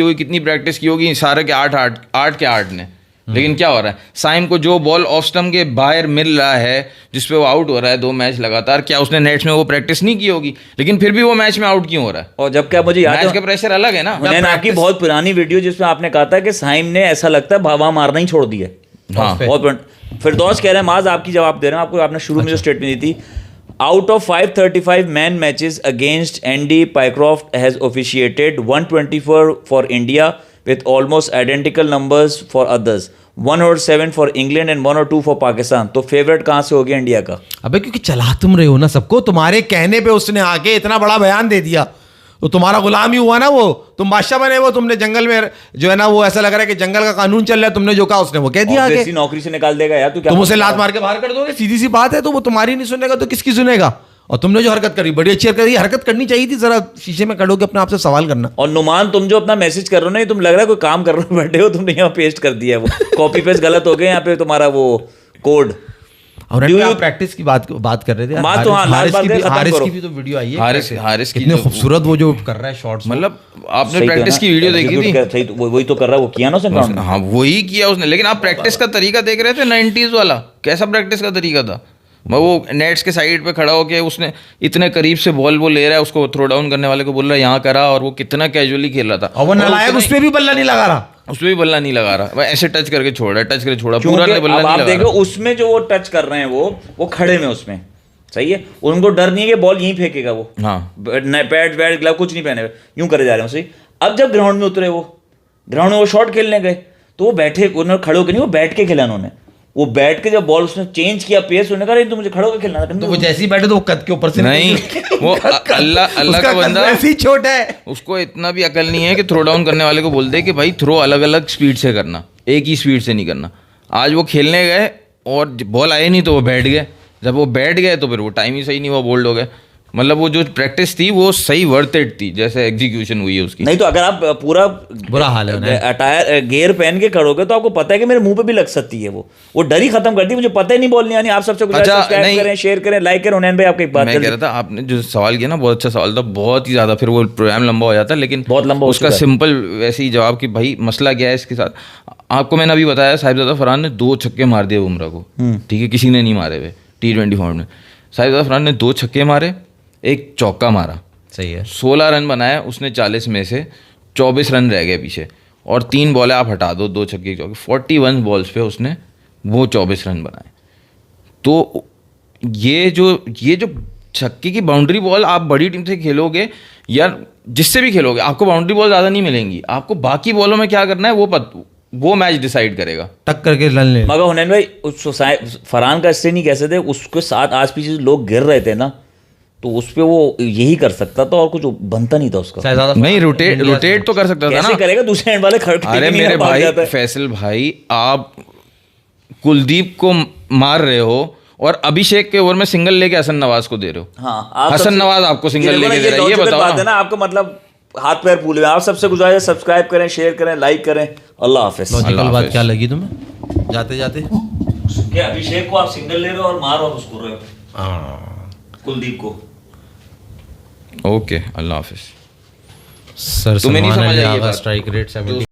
होगी सारे के 8 ने, लेकिन क्या हो रहा है, साइम को जो बॉल ऑफ स्टंप के बाहर मिल रहा है जिसपे वो आउट हो रहा है 2 मैच लगातार, क्या उसने नेट्स में वो प्रैक्टिस नहीं की होगी, लेकिन फिर भी वो मैच में आउट क्यों हो रहा है। और जब क्या मुझे याद है, का प्रेशर अलग है ना। मैंने आपकी बहुत पुरानी वीडियो जिसमें आपने कहा था कि साइम ने ऐसा लगता है भावा मारना ही छोड़ दिया। हाँ बहुत। फिर दोस्त कह रहे हैं माज आपकी जवाब दे रहे हैं आपको, आपने शुरू में जो स्टेटमेंट दी थी, out of 535 men matches against Andy Pycroft has officiated 124 for India with almost identical numbers for others, 107 for England and 102 for Pakistan. तो फेवरेट कहाँ से हो गया इंडिया का? अबे क्योंकि चला तुम रहे हो ना सबको, तुम्हारे कहने पे उसने आके इतना बड़ा बयान दे दिया तो तुम्हारा गुलाम ही हुआ ना वो, तुम बादशाह बने। वो तुमने जंगल में जो है ना, वो ऐसा लग रहा है कि जंगल का कानून चल रहा है, तुमने जो कहा उसने वो कह दिया आगे। नौकरी से निकाल देगा यार, तुम उसे लात मार के बाहर कर दोगे, सीधी सी बात है। तो वो तुम्हारी नहीं सुनेगा तो किसकी सुनेगा? और तुमने जो हरकत करी बड़ी अच्छी हरकत करनी चाहिए थी, जरा शीशे में खड़ो के अपने आप से सवाल करना। और नुमान तुम जो अपना मैसेज कर रहे हो ना, तुम लग रहा है कोई काम कर रहे हो, बैठे हो तुमने यहाँ पेस्ट कर दिया है, वो कॉपी पेस्ट गलत हो गए यहाँ पे तुम्हारा वो कोड। और प्रैक्टिस की बात कर रहे थे, हारिस की भी तो वीडियो आई है, हारिस की खूबसूरत वो जो कर रहा है शॉट्स, मतलब आपने प्रैक्टिस की वीडियो देखी थी? सही, वही तो कर रहा है, वो किया ना उसने। हाँ वही किया उसने, लेकिन आप प्रैक्टिस का तरीका देख रहे थे 90s वाला, कैसा प्रैक्टिस का तरीका था। वो नेट्स के साइड पे खड़ा होके उसने इतने करीब से बॉल वो ले रहा है, उसको थ्रो डाउन करने वाले को बोल रहा है यहाँ करा, और वो कितना कैजुअली खेल रहा था। और वो नालायक उस पे भी बल्ला नहीं लगा रहा, उसमें भी बल्ला नहीं लगा रहा, ऐसे टच करके छोड़ा, टच करके छोड़ा, पूरा बल्ला नहीं लगा। आप देखो उसमें जो वो टच कर रहे हैं वो खड़े में उसमें, सही है, उनको डर नहीं है कि बॉल यहीं फेंकेगा वो। हाँ, पैड वैड ग्लव कुछ नहीं पहने हुए, यूं करे जा रहे हैं। सही, अब जब ग्राउंड में उतरे, वो ग्राउंड में वो शॉट खेलने गए तो वो बैठे, उन्होंने खड़े होकर नहीं, वो बैठ के खेला उन्होंने। वो बैठ के जब बॉल उसने चेंज किया पेस, उन्होंने कहा तो मुझे खड़े होकर खेलना था। तो वो जैसे ही बैठे तो वो कद के ऊपर से नहीं, वो अल्लाह का बंदा ऐसी छोटा है, उसको इतना भी अकल नहीं है कि थ्रो डाउन करने वाले को बोल दे कि भाई थ्रो अलग अलग स्पीड से करना, एक ही स्पीड से नहीं करना। आज वो खेलने गए और बॉल आए नहीं तो वो बैठ गए, जब वो बैठ गए तो फिर वो टाइम ही सही नहीं हुआ, बोल्ड हो गए। मतलब वो जो प्रैक्टिस थी वो सही वर्थ इट थी, जैसे एग्जीक्यूशन हुई है उसकी। नहीं तो अगर आप पूरा बुरा हाल है, अटायर गियर पहन के खड़ोगे तो आपको पता है कि मेरे मुंह पे भी लग सकती है, वो डर ही खत्म कर दी। मुझे पता ही नहीं बोलनी आनी। आप सबसे सब्सक्राइब करें, शेयर करें, लाइक करें। हुनैन भाई आपकी एक बात मैं कह रहा था, आपने जो सवाल किया ना बहुत अच्छा सवाल था, बहुत ही ज्यादा, फिर वो प्रोग्राम लंबा हो जाता, लेकिन बहुत लंबा उसका सिंपल वैसे ही जवाब कि भाई मसला क्या है इसके साथ। आपको मैंने अभी बताया साहिबजादा फरहान ने 2 छक्के मार दिए बुमराह को, ठीक है, किसी ने नहीं मारे हुए T20 फॉर्मेट में। साहिबजादा फरहान ने 2 छक्के मारे, एक चौका मारा, सही है, 16 रन बनाए उसने, 40 में से 24 रन रह गए पीछे, और 3 बॉलें आप हटा दो, 2 छक्के चौके, 41 बॉल्स पे उसने वो 24 रन बनाए। तो ये जो छक्के की बाउंड्री बॉल आप बड़ी टीम से खेलोगे या जिससे भी खेलोगे, आपको बाउंड्री बॉल ज़्यादा नहीं मिलेंगी, आपको बाकी बॉलों में क्या करना है वो मैच डिसाइड करेगा, टक करके रन ले। मगर हुनैन भाई फरहान का इससे नहीं कह सकते, उसके साथ आस पीछे लोग गिर रहे थे ना, तो उस पे वो यही कर सकता था और कुछ बनता नहीं था उसका। नहीं, रोटेट तो कर सकता था ना, करेगा दूसरे एंड वाले खड़े। अरे मेरे भाई फैसल भाई, आप कुलदीप को मार रहे हो और अभिषेक के ओवर में सिंगल लेके हसन नवाज को दे रहे हो। हाँ, हसन नवाज आपको सिंगल लेके दे रहा है, ये बताओ ना। आपको मतलब हाथ पैर फूले। आप सबसे गुजारिश है सब्सक्राइब करें, शेयर करें, लाइक करें। अल्लाह हाफिज। लॉजिकल बात क्या लगी तुम्हें जाते जाते? क्या अभिषेक को आप सिंगल ले रहे हो और मार और उसको रहे हो कुलदीप को। ओके, अल्लाह हाफिज। सर तुम्हें नहीं समझ आएगा स्ट्राइक रेट 70